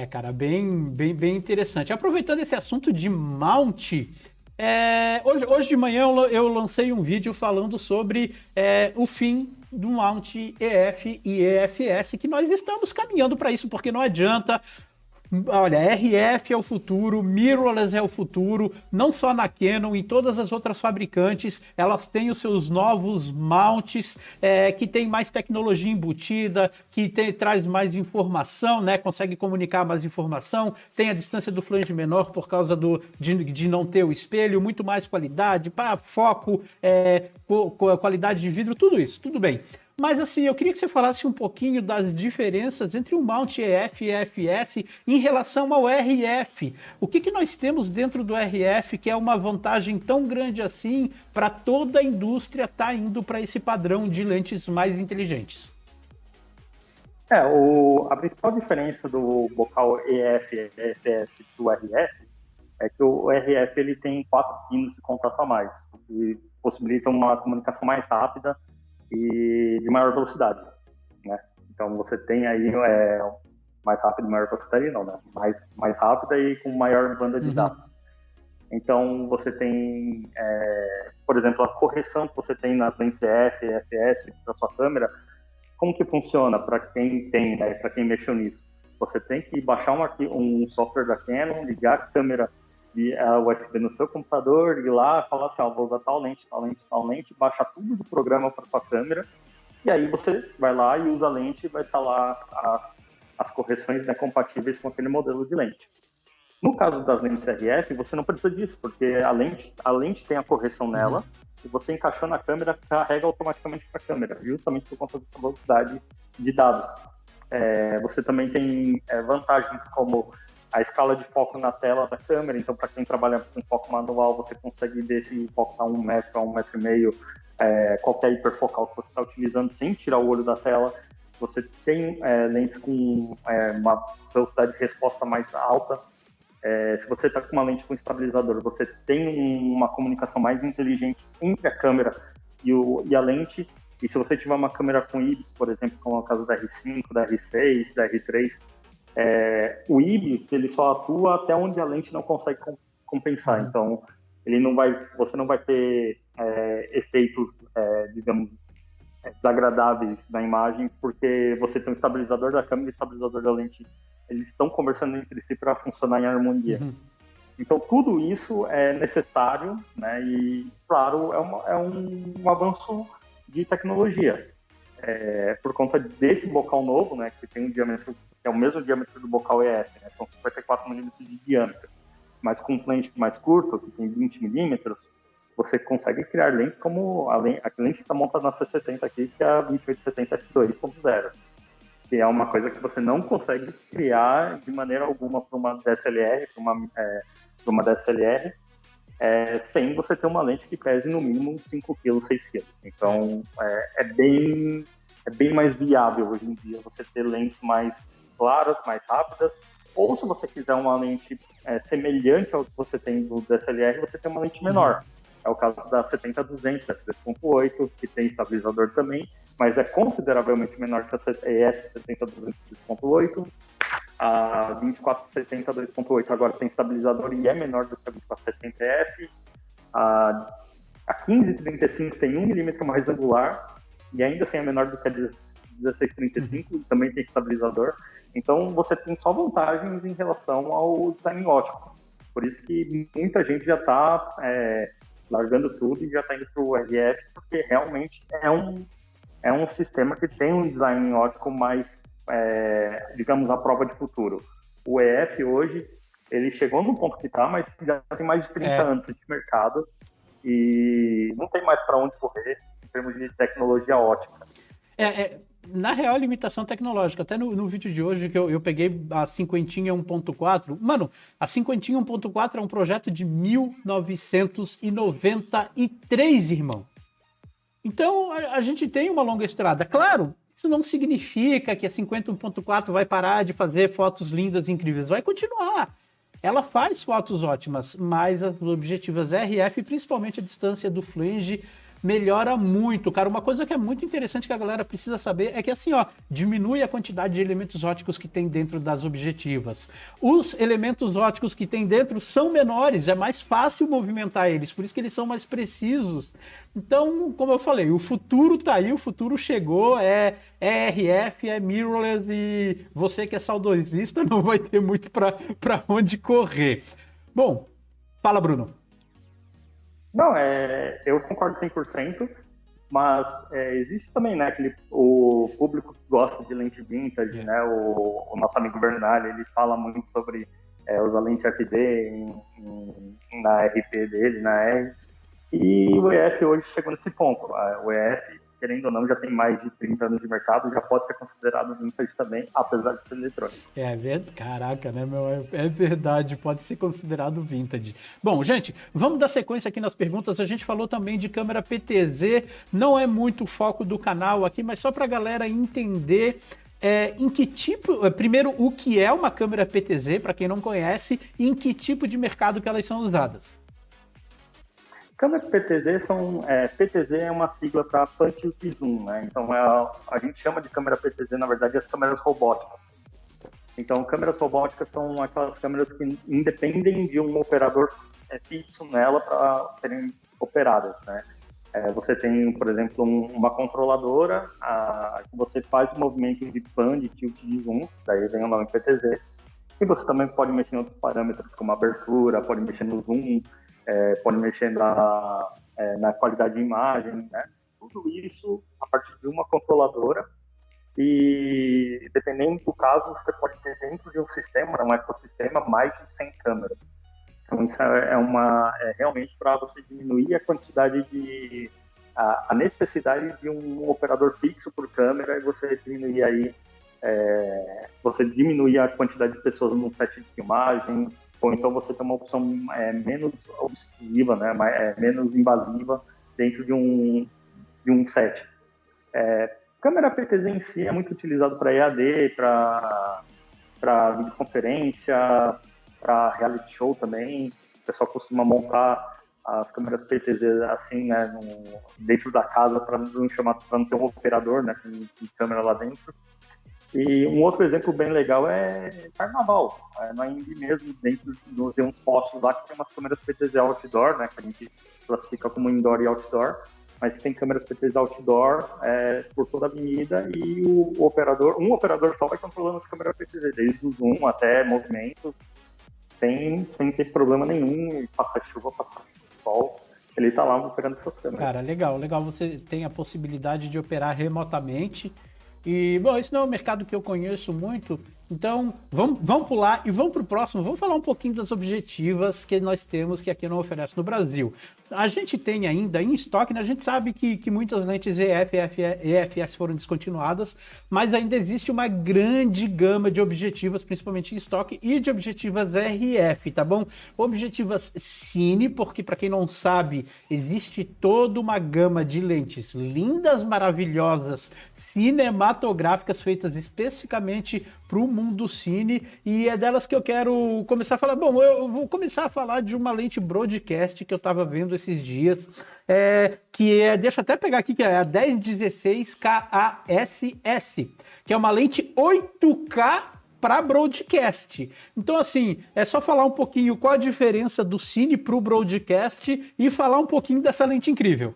Cara, bem interessante. Aproveitando esse assunto de mount, hoje de manhã eu lancei um vídeo falando sobre o fim do mount EF e EFS, que nós estamos caminhando para isso, porque não adianta Olha, RF é o futuro, mirrorless é o futuro, não só na Canon, em todas as outras fabricantes, elas têm os seus novos mounts, que tem mais tecnologia embutida, que traz mais informação, né? Consegue comunicar mais informação, tem a distância do flange menor por causa de não ter o espelho, muito mais qualidade, foco, qualidade de vidro, tudo isso, tudo bem. Mas assim, eu queria que você falasse um pouquinho das diferenças entre o mount EF e EFS em relação ao RF. O que nós temos dentro do RF que é uma vantagem tão grande assim para toda a indústria estar indo para esse padrão de lentes mais inteligentes? A principal diferença do bocal EF e EFS do RF é que o RF ele tem 4 pinos de contato a mais, que possibilitam uma comunicação mais rápida e de maior velocidade, né? Então você tem aí mais rápido, maior velocidade não, né? Mais rápida e com maior banda de dados. Então você tem, por exemplo, a correção que você tem nas lentes EF e EFS para sua câmera. Como que funciona para quem tem, né? Para quem mexeu nisso? Você tem que baixar um software da Canon, ligar a câmera USB no seu computador, ir lá, falar assim, vou usar tal lente, baixar tudo do programa para sua câmera, e aí você vai lá e usa a lente e vai estar lá as correções, né, compatíveis com aquele modelo de lente. No caso das lentes RF, você não precisa disso, porque a lente tem a correção nela, e você encaixou na câmera, carrega automaticamente para a câmera, justamente por conta dessa velocidade de dados. Você também tem vantagens como a escala de foco na tela da câmera, então para quem trabalha com foco manual, você consegue desse foco a 1 metro, a 1,5 metro, qualquer hiperfocal que você está utilizando sem tirar o olho da tela. Você tem lentes com uma velocidade de resposta mais alta. Se você está com uma lente com estabilizador, você tem uma comunicação mais inteligente entre a câmera e a lente. E se você tiver uma câmera com IBIS, por exemplo, como é o caso da R5, da R6, da R3, o IBIS ele só atua até onde a lente não consegue compensar. Então, você não vai ter efeitos, digamos, desagradáveis na imagem, porque você tem um estabilizador da câmera e o estabilizador da lente. Eles estão conversando entre si para funcionar em harmonia. Então, tudo isso é necessário, né? E, claro, é um avanço de tecnologia. Por conta desse bocal novo, né, que tem um diâmetro que é o mesmo diâmetro do bocal EF, né, são 54 milímetros de diâmetro, mas com um lente mais curto, que tem 20 milímetros, você consegue criar lentes como a lente que está montada na C70 aqui, que é a 2870 f2.0, que é uma coisa que você não consegue criar de maneira alguma para uma DSLR, para uma DSLR, sem você ter uma lente que pese no mínimo 5 kg, 6 kg. Então, é bem mais viável hoje em dia você ter lentes mais claras, mais rápidas, ou se você quiser uma lente semelhante ao que você tem do DSLR, você tem uma lente menor. É o caso da 70-200, f3.8, que tem estabilizador também, mas é consideravelmente menor que a EF 70-200 2.8. A 2470 2.8 agora tem estabilizador e é menor do que a 2470F. A 1535 tem 1 milímetro mais angular e ainda assim é menor do que a 1635 e também tem estabilizador. Então você tem só vantagens em relação ao design ótico. Por isso que muita gente já está largando tudo e já está indo para o RF, porque realmente é um sistema que tem um design ótico mais, digamos, à prova de futuro. O EF hoje, ele chegou no ponto que está, mas já tem mais de 30 anos de mercado e não tem mais para onde correr em termos de tecnologia ótica. Na real, limitação tecnológica. Até no vídeo de hoje que eu peguei a cinquentinha 1.4. Mano, a cinquentinha 1.4 é um projeto de 1993, irmão. Então, a gente tem uma longa estrada. Claro, isso não significa que a 50 1.4 vai parar de fazer fotos lindas e incríveis. Vai continuar. Ela faz fotos ótimas, mas as objetivas RF, principalmente a distância do flange, melhora muito, cara. Uma coisa que é muito interessante que a galera precisa saber é que assim, ó, diminui a quantidade de elementos ópticos que tem dentro das objetivas. Os elementos ópticos que tem dentro são menores, é mais fácil movimentar eles, por isso que eles são mais precisos. Então, como eu falei, o futuro tá aí, o futuro chegou, é RF, é mirrorless e você que é saudosista não vai ter muito para onde correr. Bom, fala, Bruno. Não, eu concordo 100%, mas existe também, né, o público que gosta de lente vintage, né, o nosso amigo Bernal, ele fala muito sobre usar lente FD na RP dele, na R, e o EF hoje chegou nesse ponto. O EF, querendo ou não, já tem mais de 30 anos de mercado, já pode ser considerado vintage também, apesar de ser eletrônico. É verdade, caraca, né, meu? É verdade, pode ser considerado vintage. Bom, gente, vamos dar sequência aqui nas perguntas. A gente falou também de câmera PTZ, não é muito o foco do canal aqui, mas só para a galera entender em que tipo, primeiro, o que é uma câmera PTZ, para quem não conhece, e em que tipo de mercado que elas são usadas. Câmeras PTZ PTZ é uma sigla para Punch Tilt Zoom, né? Então a gente chama de câmera PTZ, na verdade, as câmeras robóticas. Então, câmeras robóticas são aquelas câmeras que independem de um operador fixo nela para serem operadas, né? Você tem, por exemplo, uma controladora, que você faz o movimento de pan, de tilt, de zoom, daí vem o nome PTZ. E você também pode mexer em outros parâmetros, como abertura, pode mexer no zoom, pode mexer na qualidade de imagem, né? Tudo isso a partir de uma controladora, e dependendo do caso, você pode ter dentro de um sistema, um ecossistema, mais de 100 câmeras. Então isso é realmente para você diminuir a quantidade a necessidade de um operador fixo por câmera, e você diminuir aí a quantidade de pessoas num set de filmagem, ou então você tem uma opção menos obstrutiva, né, menos invasiva dentro de um set. Câmera PTZ em si é muito utilizado para EAD, para videoconferência, para reality show também. O pessoal costuma montar as câmeras PTZ assim, né, dentro da casa, para não ter um operador, né, com câmera lá dentro. E um outro exemplo bem legal é Carnaval. Na Indy mesmo, tem uns postos lá que tem umas câmeras PTZ outdoor, né, que a gente classifica como indoor e outdoor, mas tem câmeras PTZ outdoor por toda a avenida, e um operador só vai controlando as câmeras PTZ, desde o zoom até movimento, sem ter problema nenhum, e passar chuva, passar sol, ele está lá operando essas câmeras. Cara, legal, você tem a possibilidade de operar remotamente. E, bom, esse não é um mercado que eu conheço muito, então vamos pular e vamos para o próximo. Vamos falar um pouquinho das objetivas que nós temos que aqui não oferece no Brasil. A gente tem ainda em estoque, né? A gente sabe que muitas lentes EF e EFS foram descontinuadas, mas ainda existe uma grande gama de objetivas, principalmente em estoque, e de objetivas RF, tá bom? Objetivas Cine, porque para quem não sabe, existe toda uma gama de lentes lindas, maravilhosas, cinematográficas, feitas especificamente para o mundo cine, e é delas que eu quero começar a falar. Bom, eu vou começar a falar de uma lente broadcast que eu estava vendo esses dias, deixa eu até pegar aqui, que é a 1016 KASS, que é uma lente 8K para broadcast. Então, assim, é só falar um pouquinho qual a diferença do cine para o broadcast e falar um pouquinho dessa lente incrível.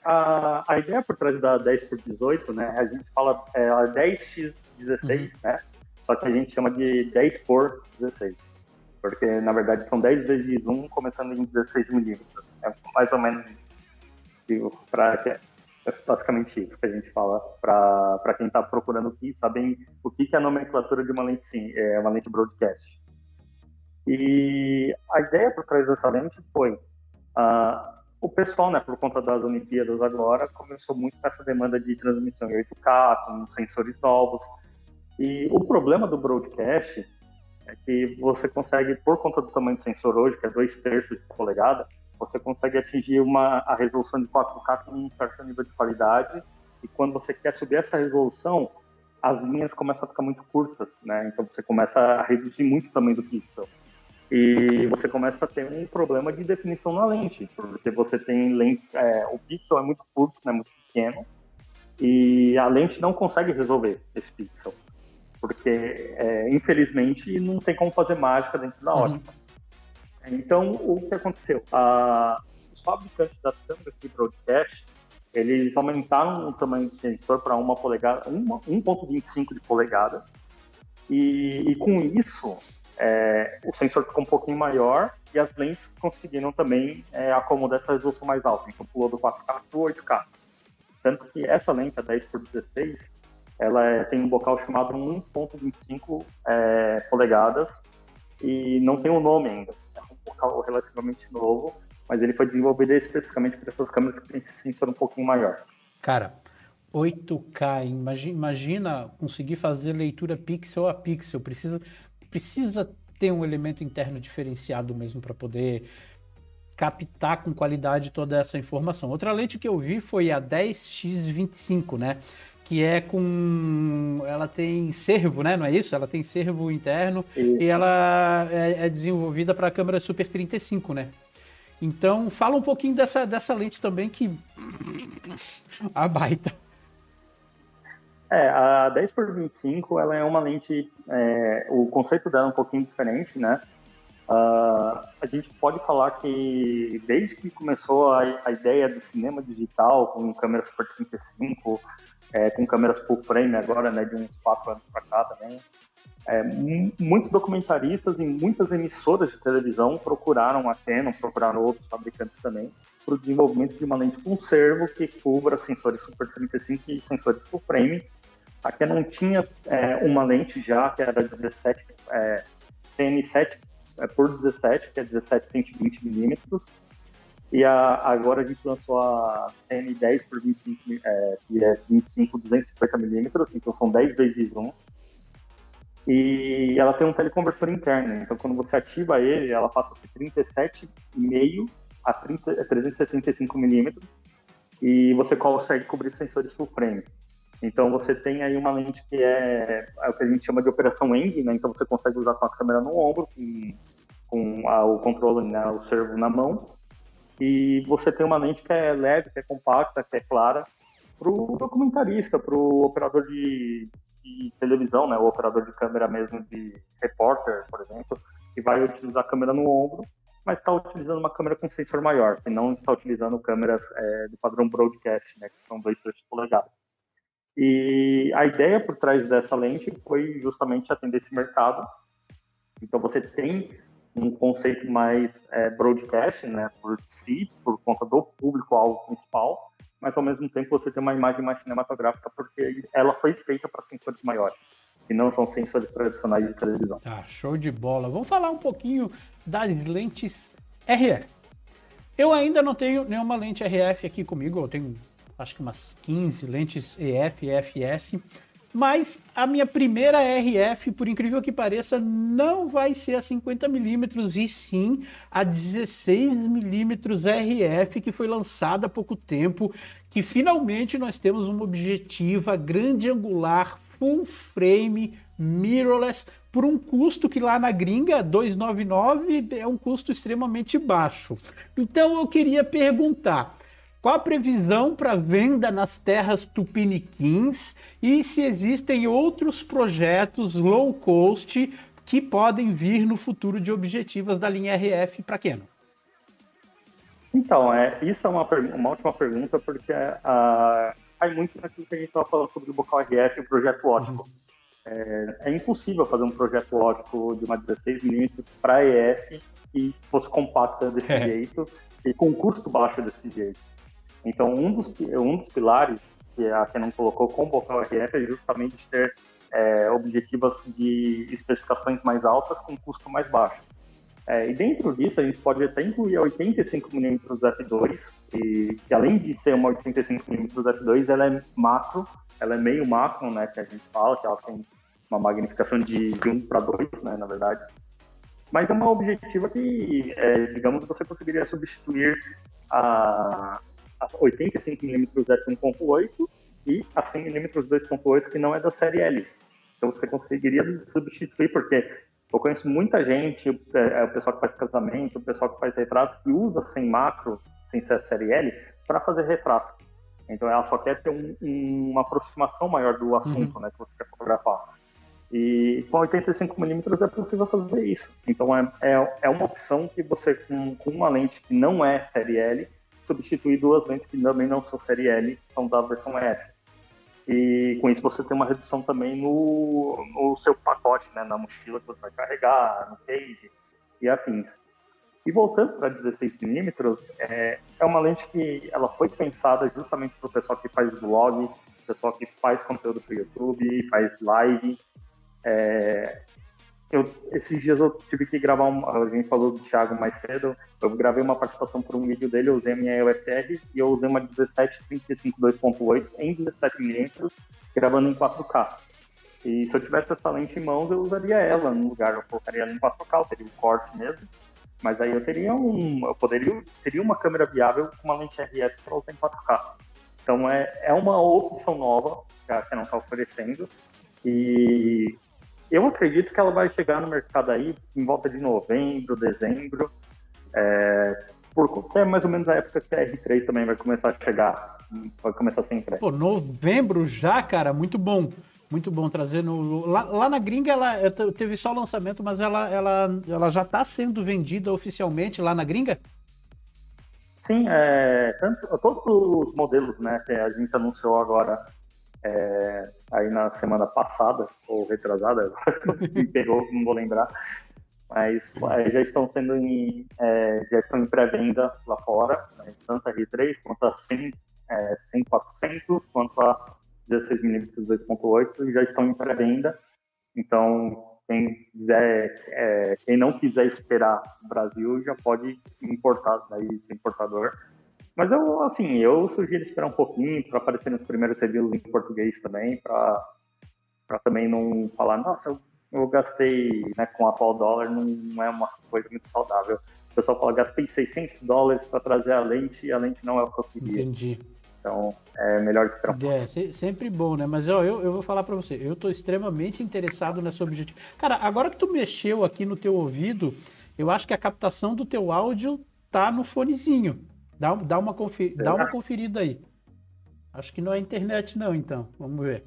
A ideia por trás da 10x18, né, a gente fala a 10x16, né, só que a gente chama de 10x16, porque na verdade são 10 vezes 1 começando em 16 milímetros, é mais ou menos isso. É basicamente isso que a gente fala para quem está procurando aqui, sabem o que é a nomenclatura de uma lente uma lente broadcast. E a ideia por trás dessa lente foi o pessoal, né, por conta das Olimpíadas agora, começou muito com essa demanda de transmissão em 8K, com sensores novos. E o problema do broadcast é que você consegue, por conta do tamanho do sensor hoje, que é 2/3 de polegada, você consegue atingir a resolução de 4K com um certo nível de qualidade, e quando você quer subir essa resolução, as linhas começam a ficar muito curtas, né? Então você começa a reduzir muito o tamanho do pixel. e você começa a ter um problema de definição na lente, porque você tem lentes, o pixel é muito curto, né, muito pequeno, e a lente não consegue resolver esse pixel, porque infelizmente não tem como fazer mágica dentro da ótica. Então, o que aconteceu? Os fabricantes das câmeras de broadcast, eles aumentaram o tamanho do sensor para 1 polegada, 1.25 de polegada, e com isso o sensor ficou um pouquinho maior e as lentes conseguiram também acomodar essa resolução mais alta, então pulou do 4K para o 8K. Tanto que essa lente, a 10x16, ela tem um bocal chamado 1.25 polegadas e não tem um nome ainda. É um bocal relativamente novo, mas ele foi desenvolvido especificamente para essas câmeras que têm esse sensor um pouquinho maior. Cara, 8K, imagina conseguir fazer leitura pixel a pixel, precisa ter um elemento interno diferenciado mesmo para poder captar com qualidade toda essa informação. Outra lente que eu vi foi a 10x25, né? Que ela tem servo, né? Não é isso? Ela tem servo interno. Isso. E ela é desenvolvida para a câmera Super 35, né? Então, fala um pouquinho dessa lente também, que a baita. A 10x25, ela é uma lente, o conceito dela é um pouquinho diferente, né? A gente pode falar que desde que começou a ideia do cinema digital, com câmeras Super 35, com câmeras full frame agora, né, de uns 4 anos para cá também, muitos documentaristas e muitas emissoras de televisão procuraram a Canon, procuraram outros fabricantes também, para o desenvolvimento de uma lente com servo que cubra sensores Super 35 e sensores full frame. A Canon tinha uma lente já, que era 17, CN7 por 17, que é 17 120 milímetros, e agora a gente lançou a CN10 por 25, que é 25 250 milímetros, então são 10 vezes 1. E ela tem um teleconversor interno, então quando você ativa ele, ela passa a ser 37,5 a 375 milímetros, e você consegue cobrir sensores full frame. Então você tem aí uma lente que é o que a gente chama de operação ENG, né? Então você consegue usar com a câmera no ombro, com o controle, né, o servo na mão, e você tem uma lente que é leve, que é compacta, que é clara, para o documentarista, para o operador de televisão, né, o operador de câmera mesmo, de repórter, por exemplo, que vai utilizar a câmera no ombro, mas está utilizando uma câmera com sensor maior, que não está utilizando câmeras do padrão broadcast, né, que são 2,3 polegadas. E a ideia por trás dessa lente foi justamente atender esse mercado. Então você tem um conceito mais broadcast, né, por si, por conta do público-alvo principal, mas ao mesmo tempo você tem uma imagem mais cinematográfica porque ela foi feita para sensores maiores, e não são sensores tradicionais de televisão. Ah, show de bola. Vamos falar um pouquinho das lentes RF. Eu ainda não tenho nenhuma lente RF aqui comigo, eu tenho acho que umas 15 lentes EF e EFS, mas a minha primeira RF, por incrível que pareça, não vai ser a 50mm, e sim a 16mm RF, que foi lançada há pouco tempo, que finalmente nós temos uma objetiva grande angular, full frame, mirrorless, por um custo que lá na gringa, 299, é um custo extremamente baixo. Então eu queria perguntar, qual a previsão para venda nas terras tupiniquins e se existem outros projetos low cost que podem vir no futuro de objetivas da linha RF para Canon? Então, isso é uma ótima pergunta, porque cai muito naquilo que a gente estava falando sobre o bocal RF e o projeto ótico. É impossível fazer um projeto ótico de uma 16mm para EF que fosse compacta desse jeito e com custo baixo desse jeito. Então, um dos pilares que a Canon colocou com o bocal RF é justamente ter objetivas de especificações mais altas com custo mais baixo. E dentro disso, a gente pode até incluir a 85mm f2, que além de ser uma 85mm f2, ela é macro, ela é meio macro, né, que a gente fala, que ela tem uma magnificação de 1 para 2, né, na verdade. Mas é uma objetiva que, digamos, você conseguiria substituir a 85mm f1.8 e a 100mm 2.8, que não é da série L. Então você conseguiria substituir, porque Eu conheço muita gente, o pessoal que faz casamento, o pessoal que faz retrato, que usa sem macro, sem ser a série L, para fazer retrato. Então ela só quer ter uma aproximação maior do assunto, né, que você quer fotografar. E com 85mm é possível fazer isso. Então é uma opção que você, com uma lente que não é série L, substitui duas lentes que também não são série L, que são da versão F. E com isso você tem uma redução também no seu pacote, né, na mochila que você vai carregar, no case e afins. E voltando para 16mm, é uma lente que ela foi pensada justamente para o pessoal que faz vlog, pessoal que faz conteúdo para o YouTube, faz live. Esses dias eu tive que gravar, a gente falou do Thiago mais cedo, eu gravei uma participação por um vídeo dele, eu usei a minha EOS R e eu usei uma 1735 2.8 em 17mm, gravando em 4K. E se eu tivesse essa lente em mãos, eu usaria ela no lugar, eu colocaria ela em 4K, eu teria um corte mesmo, mas aí eu teria seria uma câmera viável com uma lente RF para usar em 4K. Então é uma opção nova que a Canon está oferecendo, e eu acredito que ela vai chegar no mercado aí em volta de novembro, dezembro, é mais ou menos a época que a R3 também vai começar a chegar, vai começar a ser entregue. Pô, novembro já, cara, muito bom. Muito bom trazer lá na gringa, ela teve só o lançamento, mas ela já está sendo vendida oficialmente lá na gringa? Sim, todos os modelos, né, que a gente anunciou agora aí na semana passada, ou retrasada, me pegou, não vou lembrar, mas já estão já estão em pré-venda lá fora, né, tanto a R3 quanto a 100-400, quanto a 16mm 2.8 já estão em pré-venda. Então, quem não quiser esperar no Brasil já pode importar, daí ser importador. Mas eu sugiro esperar um pouquinho para aparecer nos primeiros reviews em português também, para também não falar, nossa, eu gastei, né, com a atual dólar, não é uma coisa muito saudável. O pessoal fala, gastei $600 para trazer a lente e a lente não é o que eu queria. Entendi. Então, é melhor esperar um pouco. Sempre bom, né? Mas eu vou falar pra você, eu tô extremamente interessado nesse objetivo. Cara, agora que tu mexeu aqui no teu ouvido, eu acho que a captação do teu áudio tá no fonezinho. Dá uma conferida aí. Acho que não é internet não, então. Vamos ver.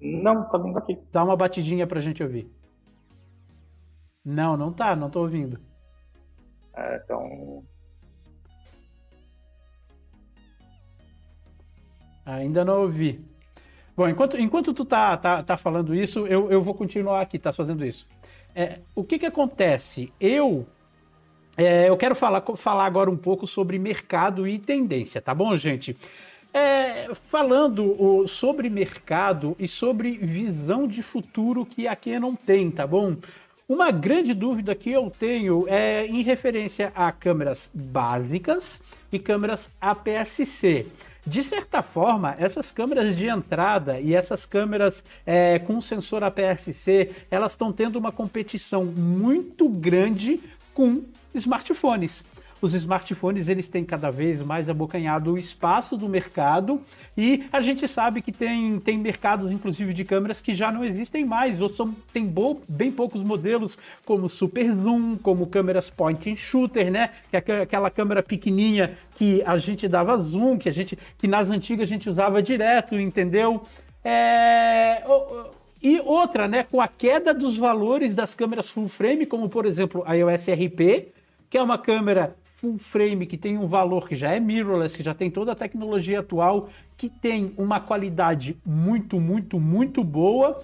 Não, tá vindo aqui. Dá uma batidinha pra gente ouvir. Não tô ouvindo. Então... Ainda não ouvi. Bom, enquanto tu tá falando isso, eu vou continuar aqui, tá fazendo isso. O que acontece? Eu quero falar agora um pouco sobre mercado e tendência, tá bom, gente? Falando sobre mercado e sobre visão de futuro que a Canon tem, tá bom? Uma grande dúvida que eu tenho é em referência a câmeras básicas e câmeras APS-C. De certa forma, essas câmeras de entrada e essas câmeras com sensor APS-C, elas estão tendo uma competição muito grande com smartphones. Os smartphones, eles têm cada vez mais abocanhado o espaço do mercado e a gente sabe que tem mercados, inclusive, de câmeras que já não existem mais, ou tem bem poucos modelos, como Super Zoom, como câmeras point and shooter, né? Que é aquela câmera pequenininha que a gente dava zoom, que nas antigas a gente usava direto, entendeu? E outra, né? Com a queda dos valores das câmeras full frame, como por exemplo a EOS RP, que é uma câmera full frame que tem um valor que já é mirrorless, que já tem toda a tecnologia atual, que tem uma qualidade muito, muito, muito boa.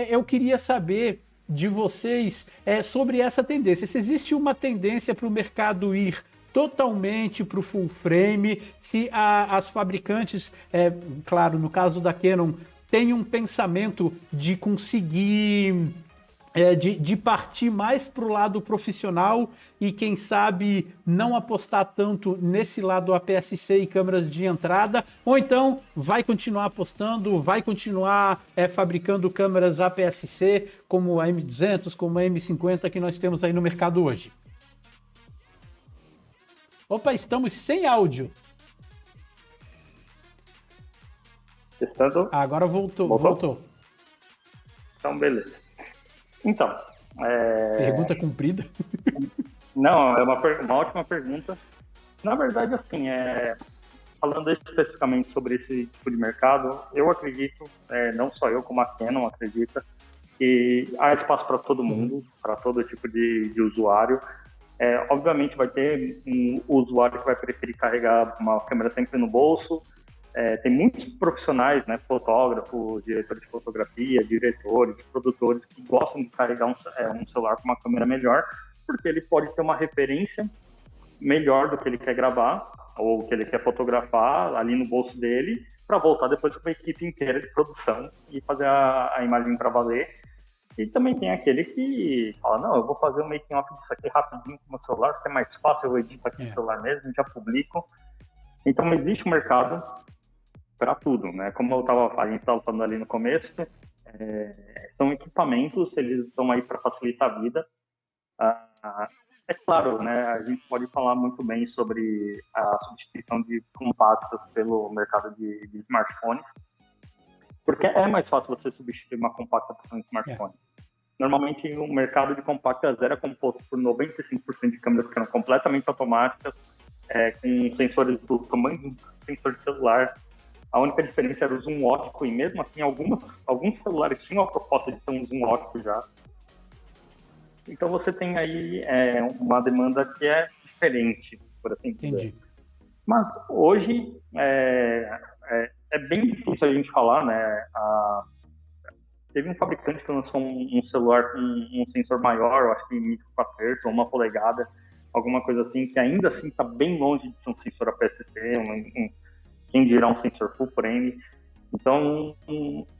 Eu queria saber de vocês sobre essa tendência. Se existe uma tendência para o mercado ir totalmente para o full frame, se as fabricantes, claro, no caso da Canon, têm um pensamento de conseguir... de partir mais para o lado profissional e, quem sabe, não apostar tanto nesse lado APS-C e câmeras de entrada, ou então vai continuar apostando, vai continuar fabricando câmeras APS-C como a M200, como a M50 que nós temos aí no mercado hoje. Opa, estamos sem áudio. Testando. Agora voltou. Então, Então, beleza. Então, Pergunta cumprida. não, é uma ótima pergunta. Na verdade, assim, falando especificamente sobre esse tipo de mercado, eu acredito, não só eu, como a Canon acredita, que há espaço para todo mundo, para todo tipo de usuário. Obviamente vai ter um usuário que vai preferir carregar uma câmera sempre no bolso. Tem muitos profissionais, né, fotógrafos, diretores de fotografia, diretores, produtores, que gostam de carregar um celular com uma câmera melhor, porque ele pode ter uma referência melhor do que ele quer gravar ou que ele quer fotografar ali no bolso dele, para voltar depois com a equipe inteira de produção e fazer a imagem para valer. E também tem aquele que fala, não, eu vou fazer um making off disso aqui rapidinho com o meu celular, que é mais fácil, eu edito aqui no celular mesmo, já publico. Então existe um mercado para tudo, né? Como a gente estava falando ali no começo, são equipamentos, eles estão aí para facilitar a vida. É claro, né? A gente pode falar muito bem sobre a substituição de compactos pelo mercado de smartphones, porque é mais fácil você substituir uma compacta por um smartphone. Normalmente, o mercado de compactas era composto por 95% de câmeras que eram completamente automáticas, com sensores do tamanho de um sensor de celular. A única diferença era o zoom óptico, e mesmo assim, alguns celulares tinham a proposta de ter um zoom óptico já. Então, você tem aí uma demanda que é diferente, por assim dizer. Entendi. Mas hoje é bem difícil a gente falar, né? Teve um fabricante que lançou um celular com um sensor maior, eu acho que micro 4 terços ou 1 polegada, alguma coisa assim, que ainda assim está bem longe de ser um sensor APS-C, quem dirá um sensor full frame. Então,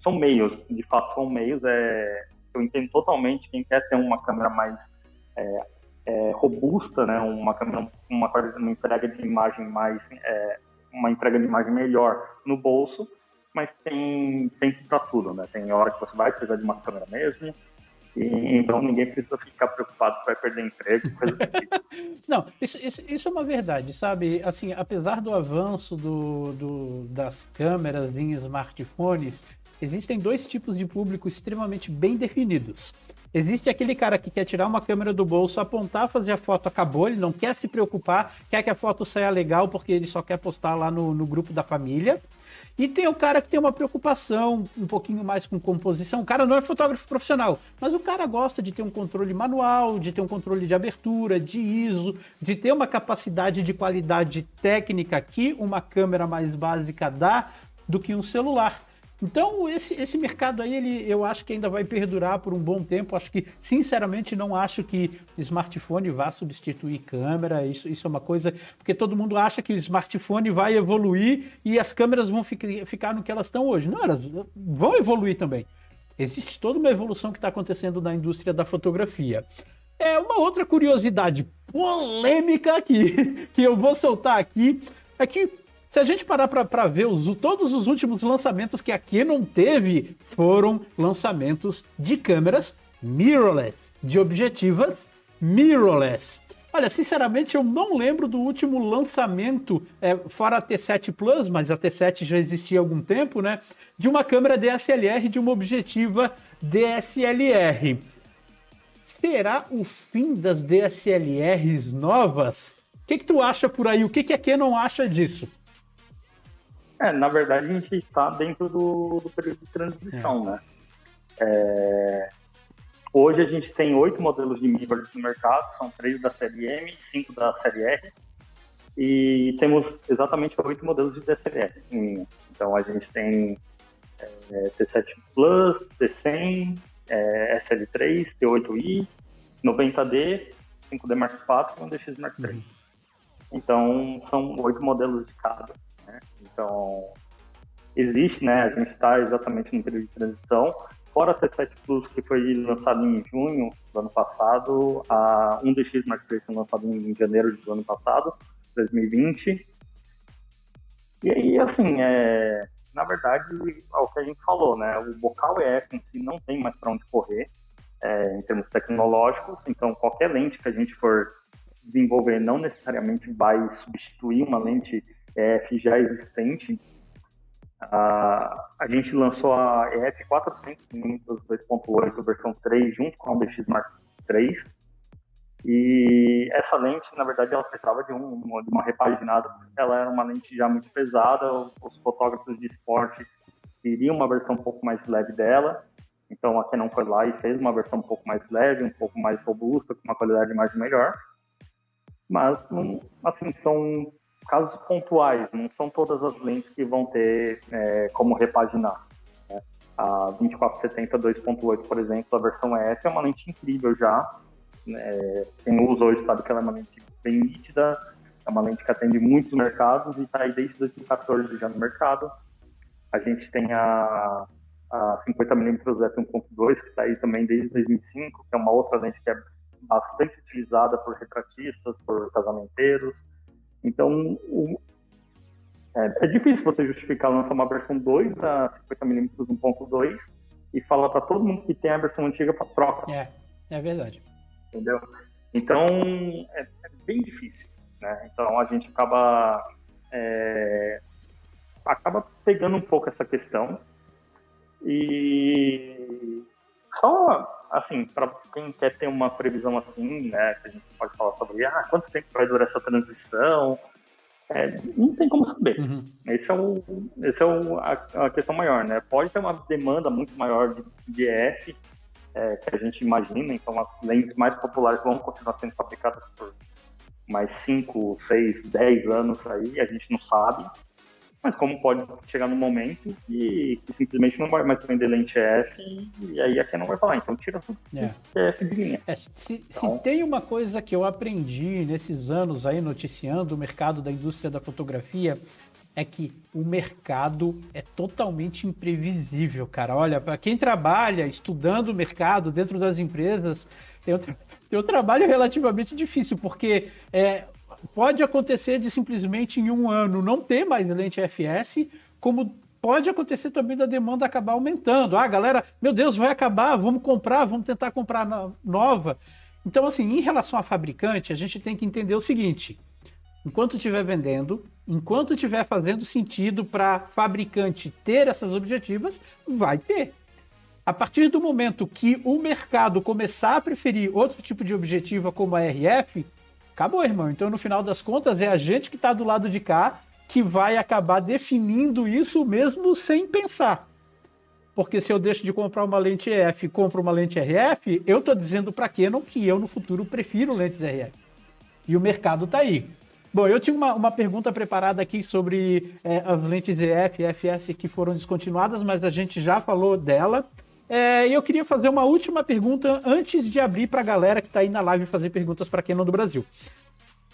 são meios, de fato são meios. Eu entendo totalmente quem quer ter uma câmera mais robusta, né? Uma câmera, uma entrega de imagem mais, uma entrega de imagem melhor no bolso, mas tem para tudo, né? Tem hora que você vai precisar de uma câmera mesmo, e então ninguém precisa ficar preocupado que vai perder emprego, coisa do tipo. Não, isso é uma verdade, sabe? Assim, apesar do avanço das câmeras em smartphones, existem dois tipos de público extremamente bem definidos. Existe aquele cara que quer tirar uma câmera do bolso, apontar, fazer a foto, acabou, ele não quer se preocupar, quer que a foto saia legal porque ele só quer postar lá no grupo da família. E tem o cara que tem uma preocupação um pouquinho mais com composição. O cara não é fotógrafo profissional, mas o cara gosta de ter um controle manual, de ter um controle de abertura, de ISO, de ter uma capacidade de qualidade técnica que uma câmera mais básica dá do que um celular. Então, esse mercado aí, eu acho que ainda vai perdurar por um bom tempo. Acho que, sinceramente, não acho que smartphone vá substituir câmera. Isso é uma coisa... Porque todo mundo acha que o smartphone vai evoluir e as câmeras vão ficar no que elas estão hoje. Não, elas vão evoluir também. Existe toda uma evolução que está acontecendo na indústria da fotografia. Uma outra curiosidade polêmica aqui, que eu vou soltar aqui, é que se a gente parar para ver, todos os últimos lançamentos que a Canon teve foram lançamentos de câmeras mirrorless, de objetivas mirrorless. Olha, sinceramente, eu não lembro do último lançamento, fora a T7 Plus, mas a T7 já existia há algum tempo, né? De uma câmera DSLR, de uma objetiva DSLR. Será o fim das DSLRs novas? O que tu acha por aí? O que a Canon acha disso? Na verdade, a gente está dentro do período de transição, né? Hoje a gente tem 8 modelos de mirrorless no mercado, são 3 da série M, 5 da série R, e temos exatamente 8 modelos de DSLR. Então a gente tem T7 Plus, T100, SL3, T8i, 90D, 5D Mark IV e um DX Mark III. Então são 8 modelos de cada. Então, existe, né? A gente está exatamente no período de transição. Fora a T7 Plus, que foi lançado em junho do ano passado, a 1DX Mark III foi lançado em janeiro do ano passado, 2020. E aí, assim, na verdade, é o que a gente falou, né? O bocal EF em si não tem mais para onde correr, em termos tecnológicos. Então, qualquer lente que a gente for desenvolver não necessariamente vai substituir uma lente EF já existente. A gente lançou a EF 400mm 2.8 versão 3 junto com a DX Mark III. E essa lente, na verdade, ela precisava de uma repaginada. Ela era uma lente já muito pesada. Os fotógrafos de esporte queriam uma versão um pouco mais leve dela. Então a Canon foi lá e fez uma versão um pouco mais leve, um pouco mais robusta, com uma qualidade de imagem melhor. Mas, assim, são casos pontuais, não são todas as lentes que vão ter como repaginar, né? A 2470 2.8, por exemplo, a versão EF é uma lente incrível já. Quem usa hoje sabe que ela é uma lente bem nítida, é uma lente que atende muitos mercados e está aí desde 2014 já no mercado. A gente tem a 50mm f1.2, que está aí também desde 2005, que é uma outra lente que é bastante utilizada por retratistas, por casamenteiros. Então, é difícil você justificar lançar uma versão 2 da 50mm 1.2 e falar para todo mundo que tem a versão antiga para troca. É verdade. Entendeu? Então, é bem difícil, né? Então, a gente acaba pegando um pouco essa questão e só, assim, para quem quer ter uma previsão assim, né, que a gente pode falar sobre quanto tempo vai durar essa transição, não tem como saber. Uhum. Esse é a questão maior, né? Pode ter uma demanda muito maior de EF, que a gente imagina, então as lentes mais populares vão continuar sendo fabricadas por mais 5, 6, 10 anos aí, a gente não sabe. Mas como pode chegar num momento que simplesmente não vai mais vender lente EF e aí a Canon vai falar, então tira tudo EF de linha. Se tem uma coisa que eu aprendi nesses anos aí noticiando o mercado da indústria da fotografia, é que o mercado é totalmente imprevisível, cara. Olha, para quem trabalha estudando o mercado dentro das empresas, tem um trabalho relativamente difícil, porque pode acontecer de simplesmente em um ano não ter mais lente FS, como pode acontecer também da demanda acabar aumentando. Galera, meu Deus, vai acabar, vamos comprar, vamos tentar comprar nova. Então, assim, em relação a fabricante, a gente tem que entender o seguinte: enquanto estiver vendendo, enquanto estiver fazendo sentido para fabricante ter essas objetivas, vai ter. A partir do momento que o mercado começar a preferir outro tipo de objetiva como a RF, acabou, irmão. Então, no final das contas, é a gente que está do lado de cá que vai acabar definindo isso mesmo sem pensar. Porque se eu deixo de comprar uma lente EF e compro uma lente RF, eu estou dizendo para Canon que eu, no futuro, prefiro lentes RF. E o mercado está aí. Bom, eu tinha uma pergunta preparada aqui sobre as lentes EF e FS que foram descontinuadas, mas a gente já falou dela. E eu queria fazer uma última pergunta antes de abrir para a galera que está aí na live fazer perguntas para Canon do Brasil.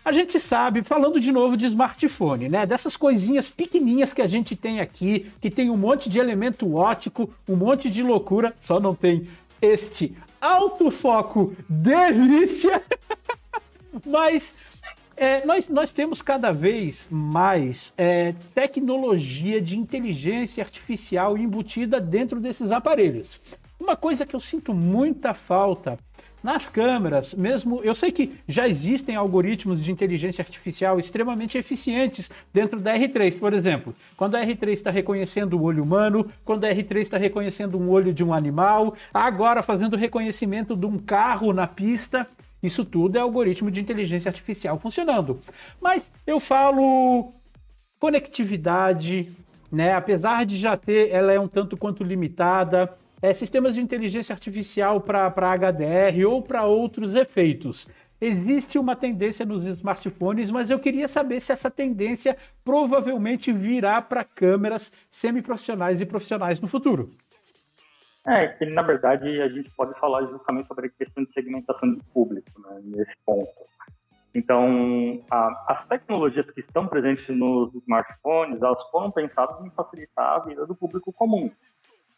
A gente sabe, falando de novo de smartphone, né? Dessas coisinhas pequenininhas que a gente tem aqui, que tem um monte de elemento óptico, um monte de loucura, só não tem este autofoco delícia. Mas nós temos cada vez mais tecnologia de inteligência artificial embutida dentro desses aparelhos. Uma coisa que eu sinto muita falta nas câmeras, mesmo, eu sei que já existem algoritmos de inteligência artificial extremamente eficientes dentro da R3, por exemplo. Quando a R3 está reconhecendo o olho humano, quando a R3 está reconhecendo um olho de um animal, agora fazendo reconhecimento de um carro na pista. Isso tudo é algoritmo de inteligência artificial funcionando. Mas eu falo conectividade, né? Apesar de já ter, ela é um tanto quanto limitada. Sistemas de inteligência artificial para HDR ou para outros efeitos. Existe uma tendência nos smartphones, mas eu queria saber se essa tendência provavelmente virá para câmeras semiprofissionais e profissionais no futuro. Que na verdade a gente pode falar justamente sobre a questão de segmentação de público, né, nesse ponto. Então, as tecnologias que estão presentes nos smartphones, elas foram pensadas em facilitar a vida do público comum.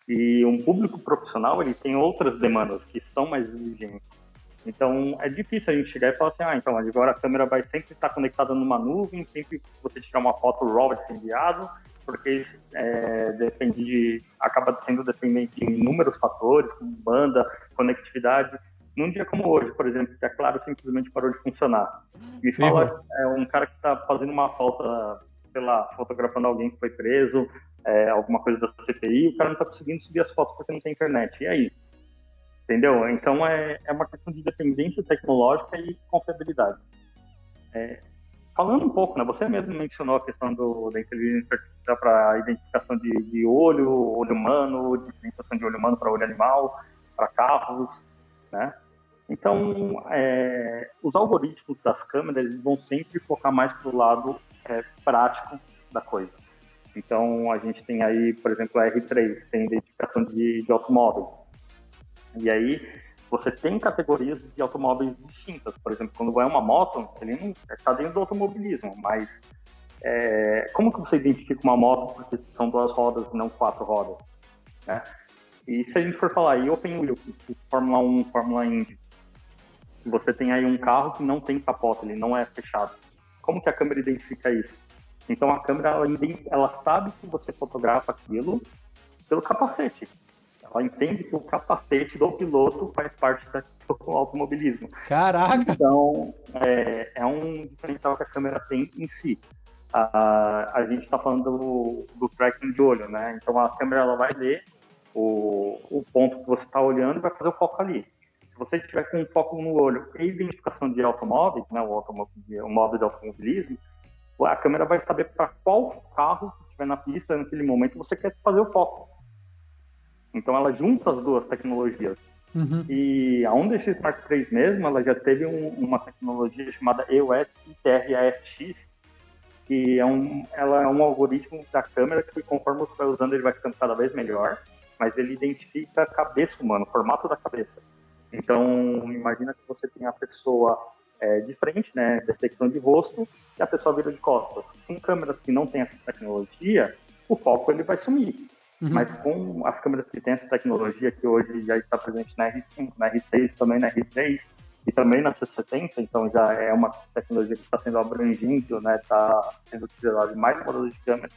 E um público profissional, ele tem outras demandas que são mais exigentes. Então, é difícil a gente chegar e falar assim, então agora a câmera vai sempre estar conectada numa nuvem, sempre que você tirar uma foto RAW vai ser enviado, porque acaba sendo dependente de inúmeros fatores, como banda, conectividade. Num dia como hoje, por exemplo, que a Claro simplesmente parou de funcionar. Me fala um cara que está fazendo uma falta, sei lá, fotografando alguém que foi preso, alguma coisa da CPI, o cara não está conseguindo subir as fotos porque não tem internet. E aí? Entendeu? Então é uma questão de dependência tecnológica e confiabilidade. Falando um pouco, né? Você mesmo mencionou a questão da inteligência artificial para identificação de olho humano, diferenciação de olho humano para olho animal, para carros, né? Então, os algoritmos das câmeras eles vão sempre focar mais para o lado prático da coisa. Então, a gente tem aí, por exemplo, a R3, tem identificação de automóveis. E aí, você tem categorias de automóveis distintas. Por exemplo, quando vai uma moto, ele não está dentro do automobilismo, mas como que você identifica uma moto porque são 2 rodas e não 4 rodas? Né? E se a gente for falar aí, Open Wheel, Fórmula 1, Fórmula Indy, você tem aí um carro que não tem capota, ele não é fechado. Como que a câmera identifica isso? Então a câmera, ela sabe que você fotografa aquilo pelo capacete. Ela entende que o capacete do piloto faz parte do automobilismo. Caraca! Então, é um diferencial que a câmera tem em si. A gente está falando do tracking de olho, né? Então a câmera ela vai ler o ponto que você está olhando e vai fazer o foco ali. Se você estiver com um foco no olho e identificação de automóveis, né, o móvel de automobilismo, a câmera vai saber para qual carro que estiver na pista naquele momento você quer fazer o foco. Então ela junta as duas tecnologias. Uhum. E a Honda X Mark III mesmo, ela já teve uma tecnologia chamada EOS ITR-AFX, que ela é um algoritmo da câmera que conforme você vai usando ele vai ficando cada vez melhor, mas ele identifica a cabeça humana, o formato da cabeça. Então, imagina que você tem a pessoa de frente, né, detecção de rosto, e a pessoa vira de costas. Com câmeras que não têm essa tecnologia, o foco ele vai sumir. Uhum. Mas com as câmeras que têm essa tecnologia, que hoje já está presente na R5, na R6, também na R3, e também na C70, então já é uma tecnologia que está sendo abrangente, né, está sendo utilizada em mais modelos de câmera.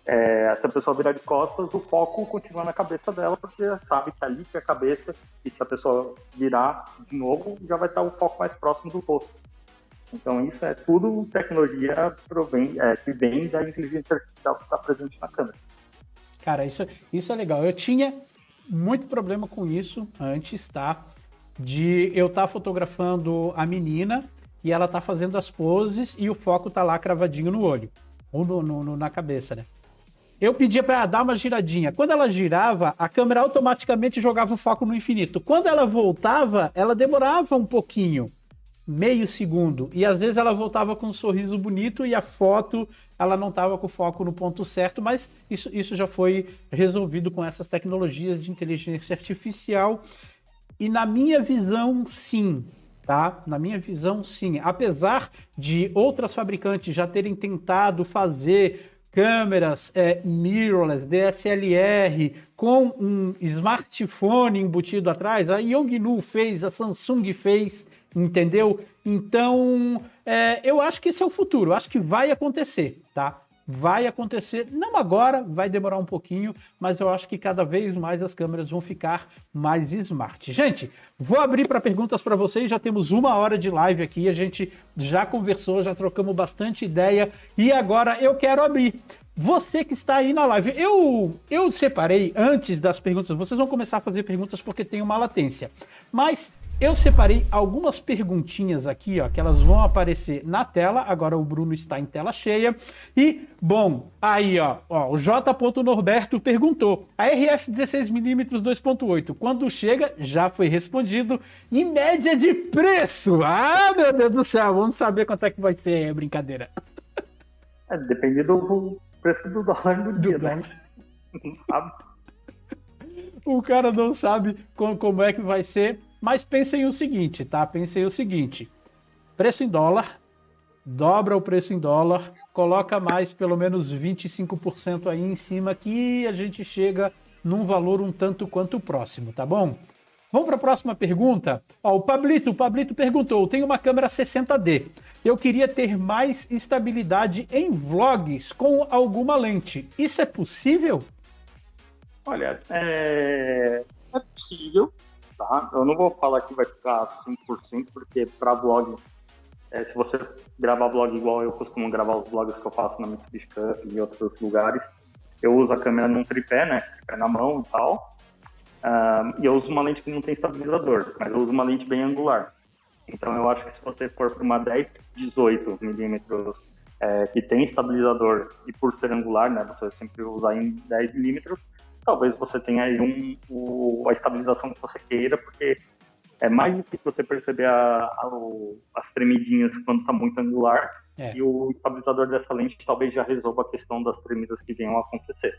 Se a pessoa virar de costas, o foco continua na cabeça dela, porque sabe que ali que é a cabeça, e se a pessoa virar de novo, já vai estar o foco mais próximo do rosto. Então isso é tudo tecnologia que vem da inteligência artificial que está presente na câmera. Cara, isso é legal. Eu tinha muito problema com isso antes, tá? De eu estar fotografando a menina e ela tá fazendo as poses e o foco tá lá cravadinho no olho, ou na cabeça, né? Eu pedia para ela dar uma giradinha. Quando ela girava, a câmera automaticamente jogava o foco no infinito. Quando ela voltava, ela demorava um pouquinho, meio segundo. E às vezes ela voltava com um sorriso bonito e a foto, ela não estava com o foco no ponto certo, mas isso já foi resolvido com essas tecnologias de inteligência artificial. E na minha visão, sim. Tá? Na minha visão, sim. Apesar de outras fabricantes já terem tentado fazer câmeras mirrorless, DSLR, com um smartphone embutido atrás, a Yongnuo fez, a Samsung fez, entendeu? Então, eu acho que esse é o futuro, eu acho que vai acontecer, tá? Vai acontecer, não agora, vai demorar um pouquinho, mas eu acho que cada vez mais as câmeras vão ficar mais smart. Gente, vou abrir para perguntas para vocês, já temos 1 hora de live aqui, a gente já conversou, já trocamos bastante ideia e agora eu quero abrir. Você que está aí na live, eu separei antes das perguntas, vocês vão começar a fazer perguntas porque tem uma latência, mas eu separei algumas perguntinhas aqui, ó, que elas vão aparecer na tela. Agora o Bruno está em tela cheia. E, bom, aí, ó o J. Norberto perguntou: a RF 16mm 2.8, quando chega, já foi respondido, em média de preço. Ah, meu Deus do céu, vamos saber quanto é que vai ser, brincadeira. Depende do preço do dólar do dia, né? Não sabe. O cara não sabe como é que vai ser. Mas pensem o seguinte, tá? Pensem o seguinte, preço em dólar, dobra o preço em dólar, coloca mais pelo menos 25% aí em cima que a gente chega num valor um tanto quanto próximo, tá bom? Vamos para a próxima pergunta? Ó, o Pablito perguntou, tem uma câmera 60D, eu queria ter mais estabilidade em vlogs com alguma lente, isso é possível? Olha, é possível. Tá? Eu não vou falar que vai ficar 100%, porque para vlog, se você gravar vlog igual eu costumo gravar os vlogs que eu faço na Mitsubishi Cup e em outros lugares, eu uso a câmera num tripé, né? Tripé na mão e tal. E eu uso uma lente que não tem estabilizador, mas eu uso uma lente bem angular. Então eu acho que se você for para uma 10-18 milímetros que tem estabilizador e por ser angular, né, você sempre usar em 10 milímetros, talvez você tenha aí a estabilização que você queira, porque é mais difícil você perceber as tremidinhas quando está muito angular, e o estabilizador dessa lente talvez já resolva a questão das tremidas que venham a acontecer.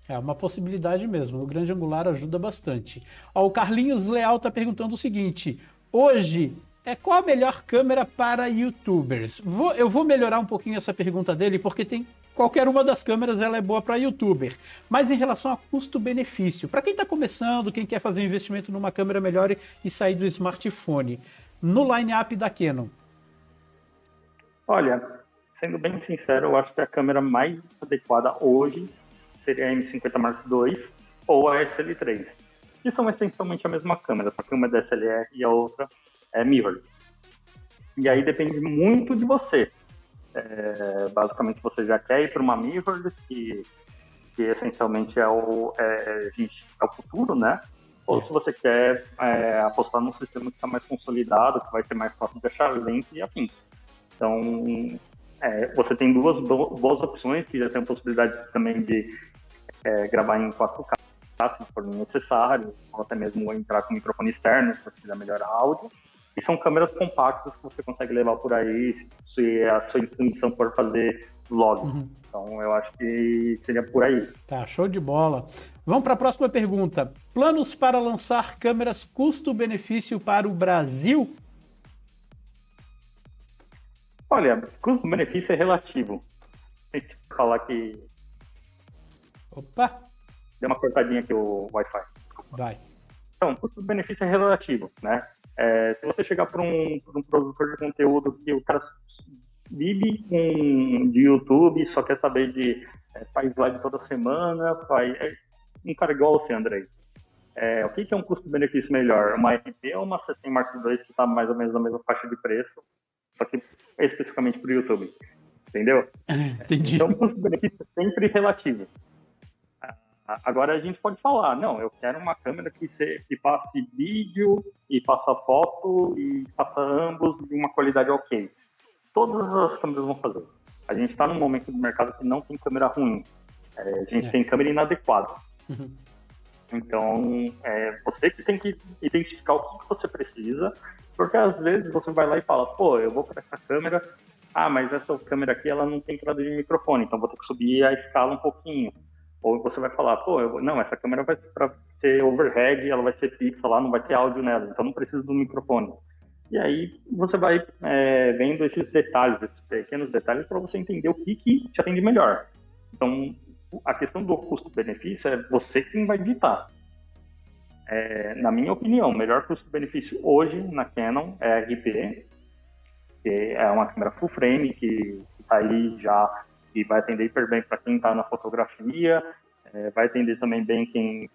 É uma possibilidade mesmo, o grande angular ajuda bastante. Ó, o Carlinhos Leal está perguntando o seguinte, hoje, qual a melhor câmera para youtubers? Eu vou melhorar um pouquinho essa pergunta dele, porque qualquer uma das câmeras ela é boa para youtuber. Mas em relação a custo-benefício, para quem está começando, quem quer fazer um investimento numa câmera melhor e sair do smartphone, no line-up da Canon? Olha, sendo bem sincero, eu acho que a câmera mais adequada hoje seria a M50 Mark II ou a SL3, que são essencialmente a mesma câmera, só que uma é DSLR e a outra é mirrorless. E aí depende muito de você. Basicamente, você já quer ir para uma mirrorless, que essencialmente é o futuro, né? Ou se você quer apostar num sistema que está mais consolidado, que vai ser mais fácil de achar lente e afim. Então, você tem duas boas opções, que já tem a possibilidade também de gravar em 4K, se for necessário, ou até mesmo entrar com microfone externo, se você quiser melhorar áudio. E são câmeras compactas que você consegue levar por aí, se a sua intenção for fazer vlog. Então, eu acho que seria por aí. Tá, show de bola. Vamos para a próxima pergunta. Planos para lançar câmeras custo-benefício para o Brasil? Olha, custo-benefício é relativo. Tem que falar que... Opa! Deu uma cortadinha aqui o Wi-Fi. Vai. Então, custo-benefício é relativo, né? Se você chegar para um produtor de conteúdo que o cara vive de YouTube, só quer saber de faz live toda semana, um cara igual você, Andrei. O que é um custo-benefício melhor? Uma RP ou uma C100 Mark II que está mais ou menos na mesma faixa de preço, só que especificamente para o YouTube? Entendeu? Entendi. Então, o custo-benefício é sempre relativo. Agora a gente pode falar, não, eu quero uma câmera que faça vídeo e faça foto e faça ambos de uma qualidade ok. Todas as câmeras vão fazer. A gente está num momento do mercado que não tem câmera ruim. A gente tem câmera inadequada. Então, você que tem que identificar o que você precisa, porque às vezes você vai lá e fala, pô, eu vou para essa câmera, mas essa câmera aqui ela não tem entrada de microfone, então vou ter que subir a escala um pouquinho. Ou você vai falar, essa câmera vai ser overhead, ela vai ser fixa lá, não vai ter áudio nela, então não precisa do microfone. E aí você vai vendo esses detalhes, esses pequenos detalhes, para você entender o que te atende melhor. Então, a questão do custo-benefício é você quem vai ditar. Na minha opinião, o melhor custo-benefício hoje na Canon é a RP, que é uma câmera full frame, que está aí já e vai atender hiper bem para quem está na fotografia, vai atender também bem quem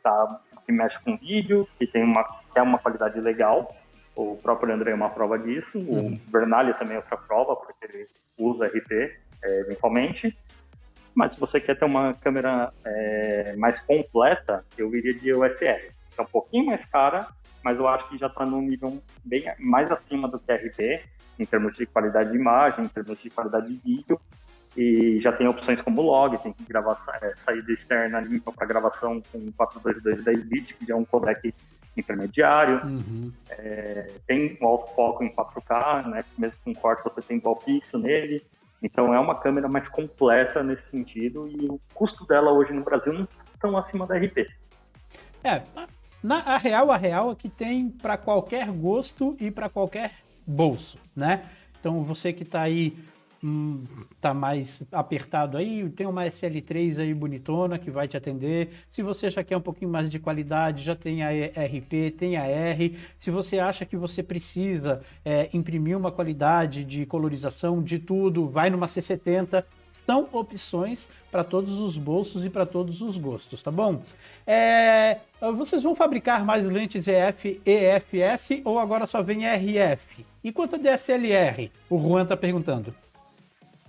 que mexe com vídeo, que tem uma qualidade legal. O próprio André é uma prova disso, o Bernalha também é outra prova, porque ele usa RP eventualmente. Mas se você quer ter uma câmera mais completa, eu iria de USR. É um pouquinho mais cara, mas eu acho que já está num nível bem mais acima do que a RP, em termos de qualidade de imagem, em termos de qualidade de vídeo. E já tem opções como log, tem que gravar saída externa limpa para gravação com 422 10 bits, que é um codec intermediário. Tem um autofoco em 4K, né? Mesmo com corte você tem dual pixel nele. Então é uma câmera mais completa nesse sentido e o custo dela hoje no Brasil não está tão acima da RP. A real é que tem para qualquer gosto e para qualquer bolso, né? Então você que está aí tá mais apertado aí, tem uma SL3 aí bonitona que vai te atender. Se você já quer um pouquinho mais de qualidade, já tem a RP, tem a R. Se você acha que você precisa imprimir uma qualidade de colorização de tudo, vai numa C70. São opções para todos os bolsos e para todos os gostos, tá bom? Vocês vão fabricar mais lentes EF e EFS ou agora só vem RF? E quanto a DSLR? O Juan tá perguntando.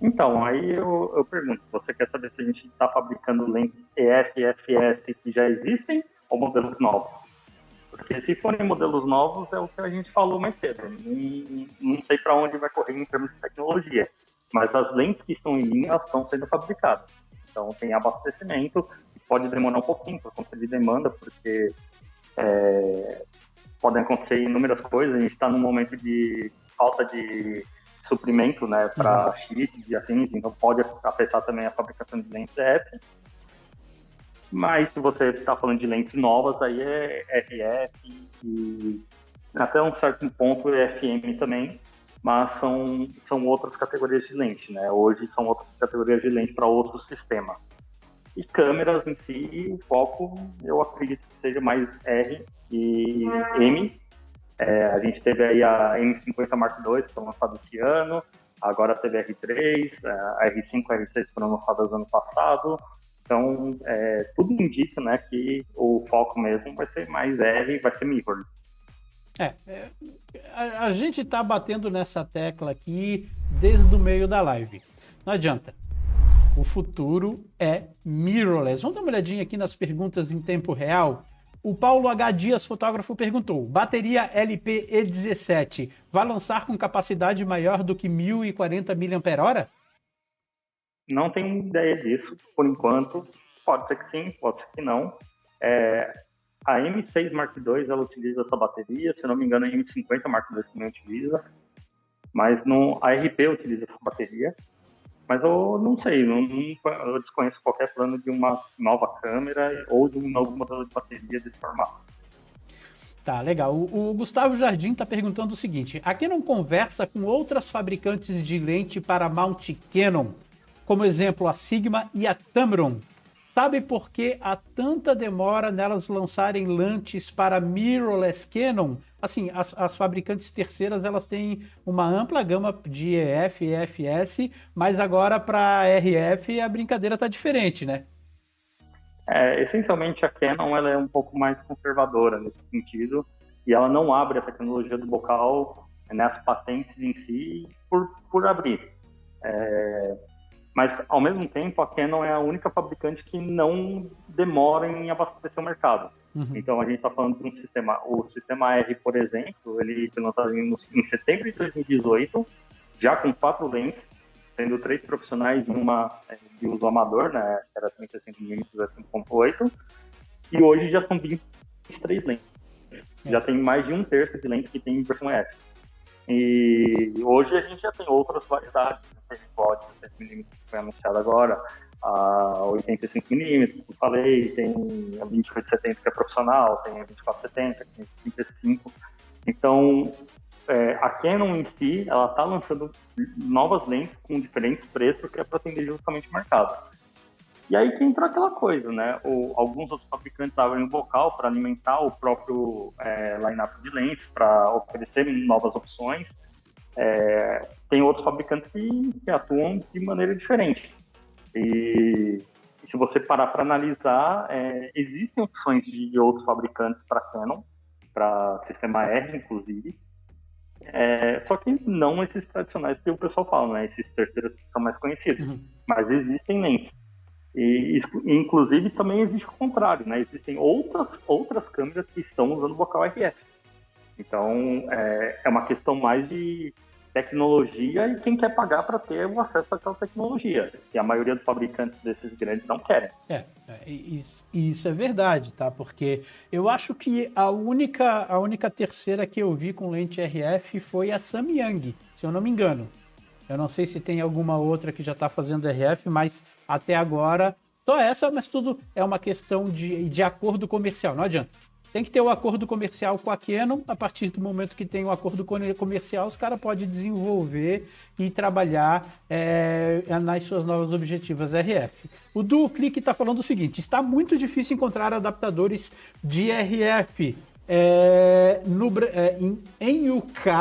Então, aí eu pergunto, você quer saber se a gente está fabricando lentes EF e FS que já existem ou modelos novos? Porque se forem modelos novos, é o que a gente falou mais cedo. Não sei para onde vai correr em termos de tecnologia, mas as lentes que estão em linha estão sendo fabricadas. Então, tem abastecimento, pode demorar um pouquinho por conta de demanda, porque podem acontecer inúmeras coisas. A gente está num momento de falta de suprimento, né, para chips e afins, então pode afetar também a fabricação de lentes EF. Mas se você está falando de lentes novas, aí é RF e até um certo ponto é FM também, mas são outras categorias de lente, né? Hoje são outras categorias de lente para outro sistema. E câmeras em si, o foco eu acredito que seja mais R e M. A gente teve aí a M50 Mark II, que foi lançada esse ano, agora teve a R3, a R5 e a R6 foram lançadas ano passado. Então, tudo indica, né, que o foco mesmo vai ser mais R, vai ser mirror. A gente está batendo nessa tecla aqui desde o meio da live. Não adianta. O futuro é mirrorless. Vamos dar uma olhadinha aqui nas perguntas em tempo real. O Paulo H. Dias, fotógrafo, perguntou: bateria LP-E17 vai lançar com capacidade maior do que 1040 mAh? Não tenho ideia disso, por enquanto. Pode ser que sim, pode ser que não. A M6 Mark II, ela utiliza essa bateria. Se não me engano, a M50 Mark II também utiliza. Mas a RP utiliza essa bateria. Mas eu não sei, eu desconheço qualquer plano de uma nova câmera ou de um novo modelo de bateria desse formato. Tá, legal. O Gustavo Jardim está perguntando o seguinte: a Canon conversa com outras fabricantes de lente para mount Canon, como exemplo a Sigma e a Tamron. Sabe por que há tanta demora nelas lançarem lentes para mirrorless Canon? Assim, as fabricantes terceiras, elas têm uma ampla gama de EF e EFS, mas agora para RF a brincadeira está diferente, né? Essencialmente a Canon ela é um pouco mais conservadora nesse sentido, e ela não abre a tecnologia do bocal, né, as patentes em si por abrir. Mas, ao mesmo tempo, a Canon é a única fabricante que não demora em abastecer o mercado. Uhum. Então, a gente está falando de um sistema... O sistema R, por exemplo, ele foi lançado em setembro de 2018, já com 4 lentes, sendo 3 profissionais e uma de uso amador, né? Era 35mm a 5.8. E hoje já são 23 lentes. Já tem mais de 1/3 de lentes que tem versão F. E hoje a gente já tem outras variedades, tem o 16mm que foi anunciado agora, a 85mm, como eu falei, tem a 2870 que é profissional, tem a 2470, tem a 35. Então, a Canon em si, ela está lançando novas lentes com diferentes preços que é para atender justamente o mercado. E aí que entra aquela coisa, né? Alguns outros fabricantes abrem o bocal para alimentar o próprio line-up de lentes, para oferecer novas opções. Tem outros fabricantes que atuam de maneira diferente. E se você parar para analisar, existem opções de outros fabricantes para Canon, para sistema R, inclusive. Só que não esses tradicionais que o pessoal fala, né? Esses terceiros que são mais conhecidos. Uhum. Mas existem lentes. E, inclusive, também existe o contrário, né? Existem outras câmeras que estão usando bocal RF. Então, é uma questão mais de tecnologia e quem quer pagar para ter o acesso àquela tecnologia. E a maioria dos fabricantes desses grandes não querem. Isso é verdade, tá? Porque eu acho que a única terceira que eu vi com lente RF foi a Samyang, se eu não me engano. Eu não sei se tem alguma outra que já está fazendo RF, mas até agora só essa, mas tudo é uma questão de acordo comercial, não adianta. Tem que ter o acordo comercial com a Canon. A partir do momento que tem o acordo comercial, os caras podem desenvolver e trabalhar nas suas novas objetivas RF. O DuoClick está falando o seguinte: está muito difícil encontrar adaptadores de RF em UK,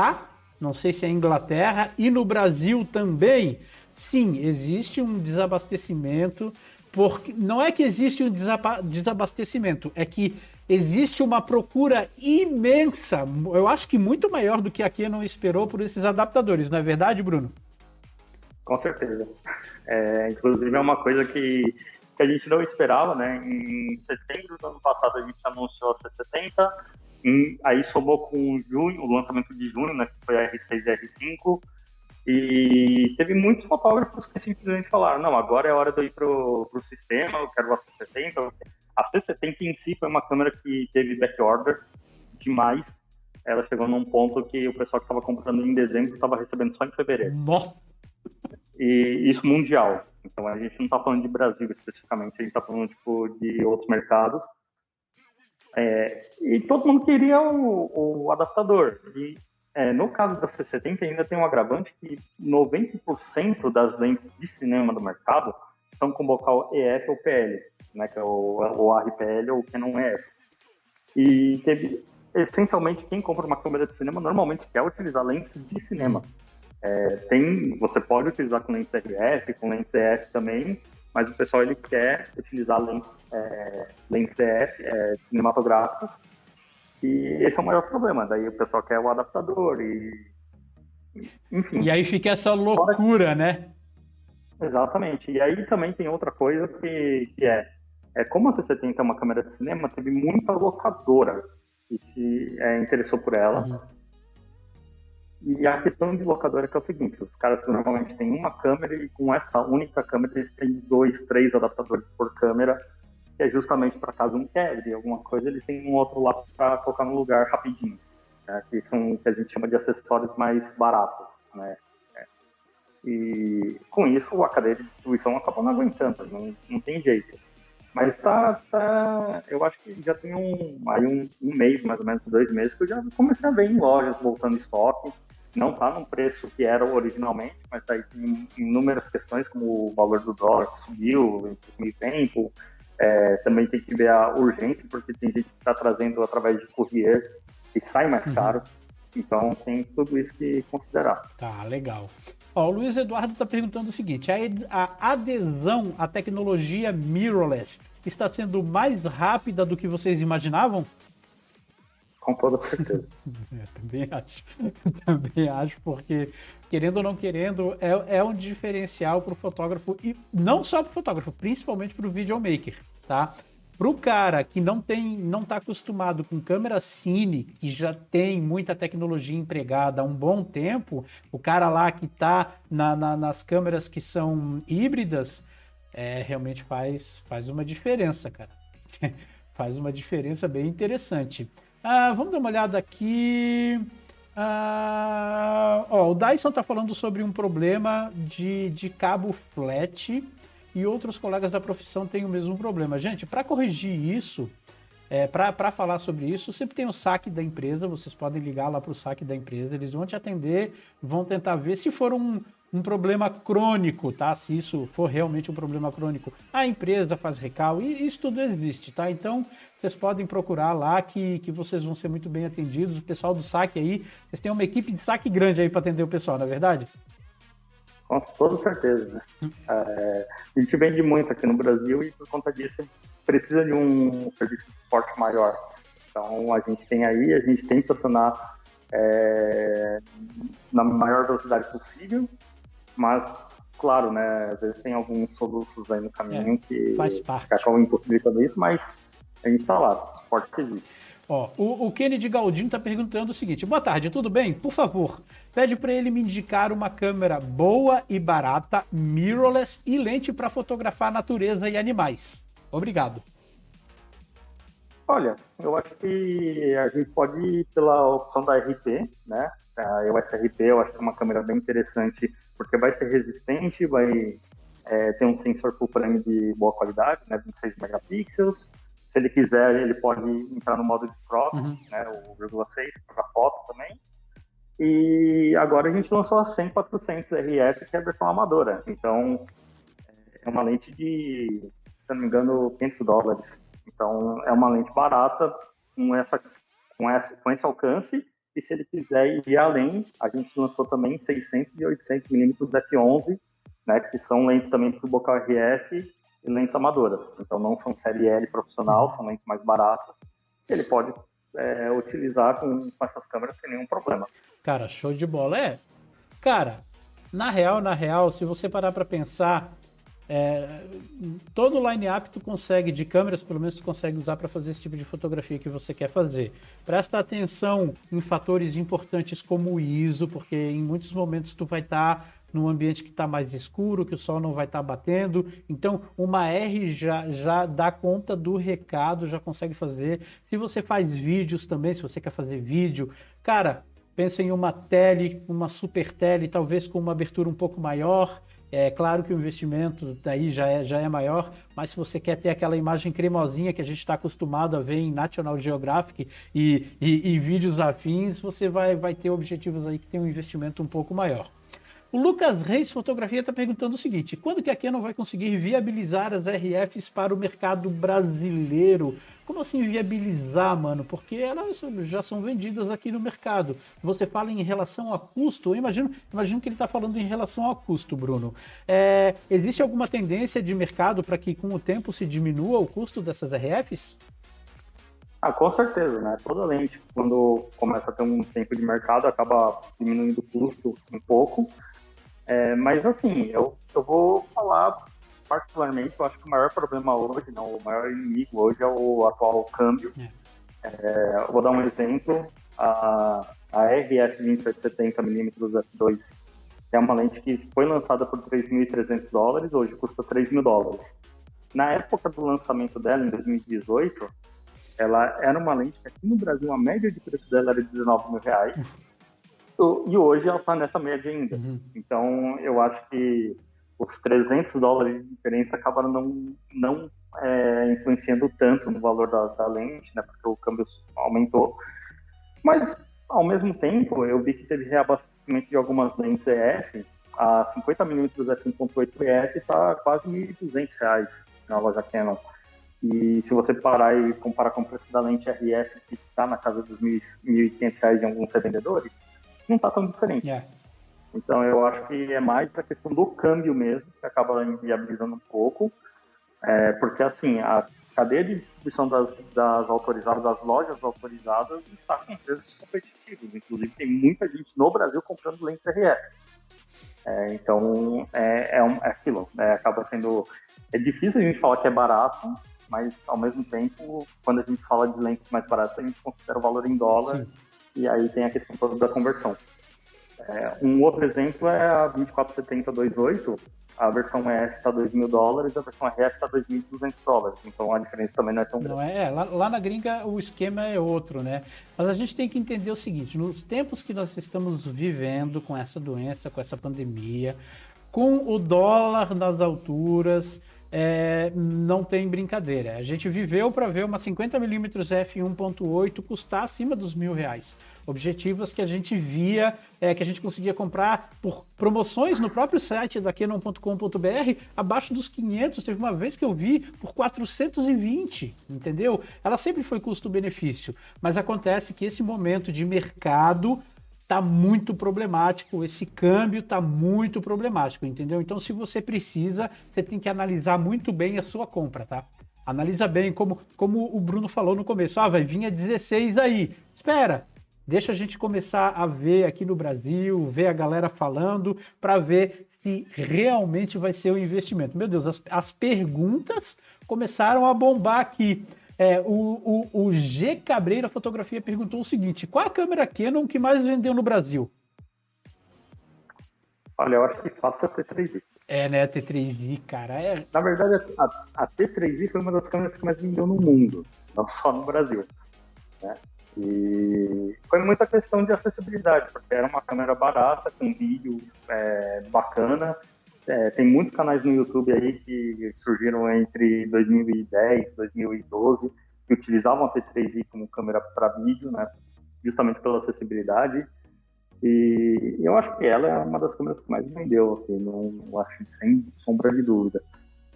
não sei se é Inglaterra, e no Brasil também. Sim, existe um desabastecimento, porque não é que existe um desabastecimento, é que existe uma procura imensa, eu acho que muito maior do que a Canon esperou por esses adaptadores, não é verdade, Bruno? Com certeza. Inclusive é uma coisa que a gente não esperava, né? Em setembro do ano passado a gente anunciou a C70, aí somou com junho, o lançamento de junho, né? Que foi a R6 e a R5, e teve muitos fotógrafos que simplesmente falaram, não, agora é hora de eu ir pro sistema, eu quero a C70. A C70 em si foi uma câmera que teve backorder demais. Ela chegou num ponto que o pessoal que estava comprando em dezembro estava recebendo só em fevereiro. Nossa. E isso mundial. Então a gente não está falando de Brasil especificamente, a gente está falando tipo, de outros mercados. E todo mundo queria o adaptador. E no caso da C70 ainda tem um agravante que 90% das lentes de cinema do mercado são com bocal EF ou PL, né, que é o RPL ou Canon EF. E essencialmente quem compra uma câmera de cinema normalmente quer utilizar lentes de cinema. Você pode utilizar com lentes RF, com lentes EF também, mas o pessoal ele quer utilizar lentes EF, cinematográficas, e esse é o maior problema. Daí o pessoal quer o adaptador enfim. E aí fica essa loucura, né? Exatamente. E aí também tem outra coisa que como a C70 é uma câmera de cinema, teve muita locadora que se interessou por ela. Uhum. E a questão de locadora é o seguinte, os caras normalmente têm uma câmera e com essa única câmera eles têm 2, 3 adaptadores por câmera, que é justamente para caso um quebre, alguma coisa, eles têm um outro lá para colocar no lugar rapidinho, né? Que são o que a gente chama de acessórios mais baratos, né? E com isso a cadeia de distribuição acaba não aguentando, não tem jeito. Mas eu acho que já tem um mês, mais ou menos 2 meses, que eu já comecei a ver em lojas voltando estoque. Não está num preço que era originalmente, mas aí tem inúmeras questões, como o valor do dólar que subiu em meio tempo. Também tem que ver a urgência, porque tem gente que está trazendo através de courier e sai mais caro. Então tem tudo isso que considerar. Tá, legal. Ó, o Luiz Eduardo está perguntando o seguinte, a adesão à tecnologia mirrorless está sendo mais rápida do que vocês imaginavam? Com toda certeza. Também acho, porque querendo ou não querendo, é um diferencial para o fotógrafo, e não só para o fotógrafo, principalmente para o videomaker, tá? Para o cara que não está acostumado com câmera cine, que já tem muita tecnologia empregada há um bom tempo, o cara lá que está nas câmeras que são híbridas, realmente faz uma diferença, cara. Faz uma diferença bem interessante. Vamos dar uma olhada aqui. O Dyson está falando sobre um problema de cabo flat e outros colegas da profissão têm o mesmo problema. Gente, para corrigir isso, para falar sobre isso, sempre tem o saque da empresa, vocês podem ligar lá para o saque da empresa, eles vão te atender, vão tentar ver se for um problema crônico, tá? Se isso for realmente um problema crônico, a empresa faz recal e isso tudo existe, tá? Então, vocês podem procurar lá que vocês vão ser muito bem atendidos. O pessoal do saque aí, vocês têm uma equipe de saque grande aí para atender o pessoal, não é verdade? Com toda certeza, né? A gente vende muito aqui no Brasil e por conta disso precisa de um serviço de suporte maior. Então a gente tenta acionar na maior velocidade possível, mas claro, né, às vezes tem alguns soluços aí no caminho que acabam impossibilitando isso, mas a gente está lá, o suporte que existe. Ó, o Kennedy Galdino está perguntando o seguinte: boa tarde, tudo bem? Por favor, pede para ele me indicar uma câmera boa e barata, mirrorless e lente para fotografar natureza e animais. Obrigado. Olha, eu acho que a gente pode ir pela opção da RP, né? A EOS RP eu acho que é uma câmera bem interessante, porque vai ser resistente, vai ter um sensor full frame de boa qualidade, né? 26 megapixels. Se ele quiser, ele pode entrar no modo de crop, né, o 1,6 para foto também. E agora a gente lançou a 100-400 RF, que é a versão amadora. Então, é uma lente de, se não me engano, $500. Então, é uma lente barata com esse alcance. E se ele quiser ir além, a gente lançou também 600 e 800 mm f11, né, que são lentes também para o bocal RF, e lentes amadoras. Então não são série L profissional, são lentes mais baratas. Ele pode utilizar com essas câmeras sem nenhum problema. Cara, show de bola. Cara, Na real, se você parar para pensar, todo o line-up tu consegue, de câmeras pelo menos tu consegue usar para fazer esse tipo de fotografia que você quer fazer. Presta atenção em fatores importantes como o ISO, porque em muitos momentos tu vai estar num ambiente que está mais escuro, que o sol não vai estar batendo, então uma R já dá conta do recado, já consegue fazer. Se você faz vídeos também, se você quer fazer vídeo, cara, pensa em uma tele, uma super tele, talvez com uma abertura um pouco maior. É claro que o investimento daí já é maior, mas se você quer ter aquela imagem cremosinha que a gente está acostumado a ver em National Geographic e vídeos afins, você vai ter objetivos aí que tem um investimento um pouco maior. O Lucas Reis Fotografia está perguntando o seguinte: quando que a Canon vai conseguir viabilizar as RFs para o mercado brasileiro? Como assim viabilizar, mano? Porque elas já são vendidas aqui no mercado. Você fala em relação a custo? Eu imagino que ele está falando em relação a custo, Bruno. Existe alguma tendência de mercado para que com o tempo se diminua o custo dessas RFs? Com certeza, né? Toda lente, quando começa a ter um tempo de mercado, acaba diminuindo o custo um pouco. Mas assim, eu vou falar particularmente, eu acho que o maior problema hoje, não, o maior inimigo hoje é o atual câmbio. Eu vou dar um exemplo, a RF 2870mm f2 é uma lente que foi lançada por $3.300, hoje custa $3.000. Na época do lançamento dela, em 2018, ela era uma lente que aqui no Brasil a média de preço dela era R$19.000, e hoje ela está nessa média ainda. Então eu acho que os $300 de diferença acabaram não influenciando tanto no valor da lente, né, porque o câmbio aumentou. Mas ao mesmo tempo eu vi que teve reabastecimento de algumas lentes EF. A 50mm f1.8 EF está quase R$1.200 na loja Canon. E se você parar e comparar com o preço da lente RF, que está na casa dos R$1.500 em alguns revendedores, não está tão diferente. Então eu acho que é mais a questão do câmbio mesmo, que acaba inviabilizando um pouco, porque assim, a cadeia de distribuição das autorizadas, das lojas autorizadas, está com preços competitivos. Inclusive tem muita gente no Brasil comprando lentes RF. Então é aquilo, acaba sendo... É difícil a gente falar que é barato, mas ao mesmo tempo, quando a gente fala de lentes mais baratas, a gente considera o valor em dólar. Sim. E aí tem a questão toda da conversão. Um outro exemplo é a 2470-28, a versão EF está $2.000, a versão RF está $2.200, então a diferença também não é tão grande. Lá na gringa o esquema é outro, né? Mas a gente tem que entender o seguinte: nos tempos que nós estamos vivendo com essa doença, com essa pandemia, com o dólar nas alturas, não tem brincadeira. A gente viveu para ver uma 50mm f1.8 custar acima dos R$1.000. Objetivos que a gente via, que a gente conseguia comprar por promoções no próprio site da Canon.com.br, abaixo dos 500. Teve uma vez que eu vi por 420, entendeu? Ela sempre foi custo-benefício, mas acontece que esse momento de mercado tá muito problemático, esse câmbio tá muito problemático, entendeu? Então, se você precisa, você tem que analisar muito bem a sua compra, tá? Analisa bem, como o Bruno falou no começo, vai vir a 16 aí. Espera, deixa a gente começar a ver aqui no Brasil, ver a galera falando, para ver se realmente vai ser o investimento. Meu Deus, as perguntas começaram a bombar aqui. O G Cabreira Fotografia perguntou o seguinte: qual a câmera Canon que mais vendeu no Brasil? Olha, eu acho que fácil a T3i. Né, a T3i, cara. Na verdade, a T3i foi uma das câmeras que mais vendeu no mundo, não só no Brasil, né? E foi muita questão de acessibilidade, porque era uma câmera barata, com vídeo bacana. Tem muitos canais no YouTube aí que surgiram entre 2010 e 2012 que utilizavam a T3i como câmera para vídeo, né, justamente pela acessibilidade. E eu acho que ela é uma das câmeras que mais vendeu, assim, não acho sem sombra de dúvida.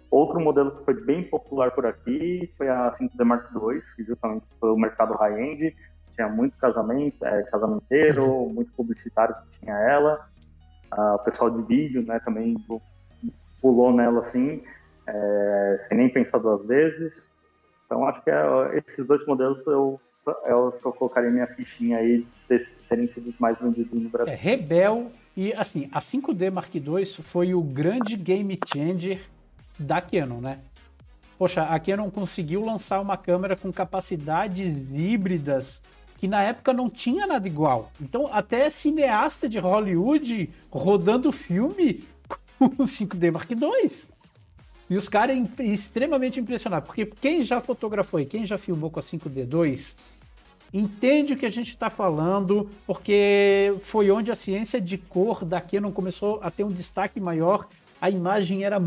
Outro modelo que foi bem popular por aqui foi a 5D Mark II, que justamente foi o mercado high-end. Tinha muito casamenteiro, muito publicitário que tinha ela. O pessoal de vídeo, né, também pulou nela assim, sem nem pensar duas vezes. Então acho que esses dois modelos é os que eu colocaria minha fichinha aí de terem sido os mais vendidos no Brasil. Rebel E assim, a 5D Mark II foi o grande game changer da Canon, né? Poxa, a Canon conseguiu lançar uma câmera com capacidades híbridas que na época não tinha nada igual. Então, até cineasta de Hollywood rodando filme com o 5D Mark II. E os caras extremamente impressionados, porque quem já fotografou e quem já filmou com a 5D2 entende o que a gente está falando, porque foi onde a ciência de cor da Canon começou a ter um destaque maior. A imagem era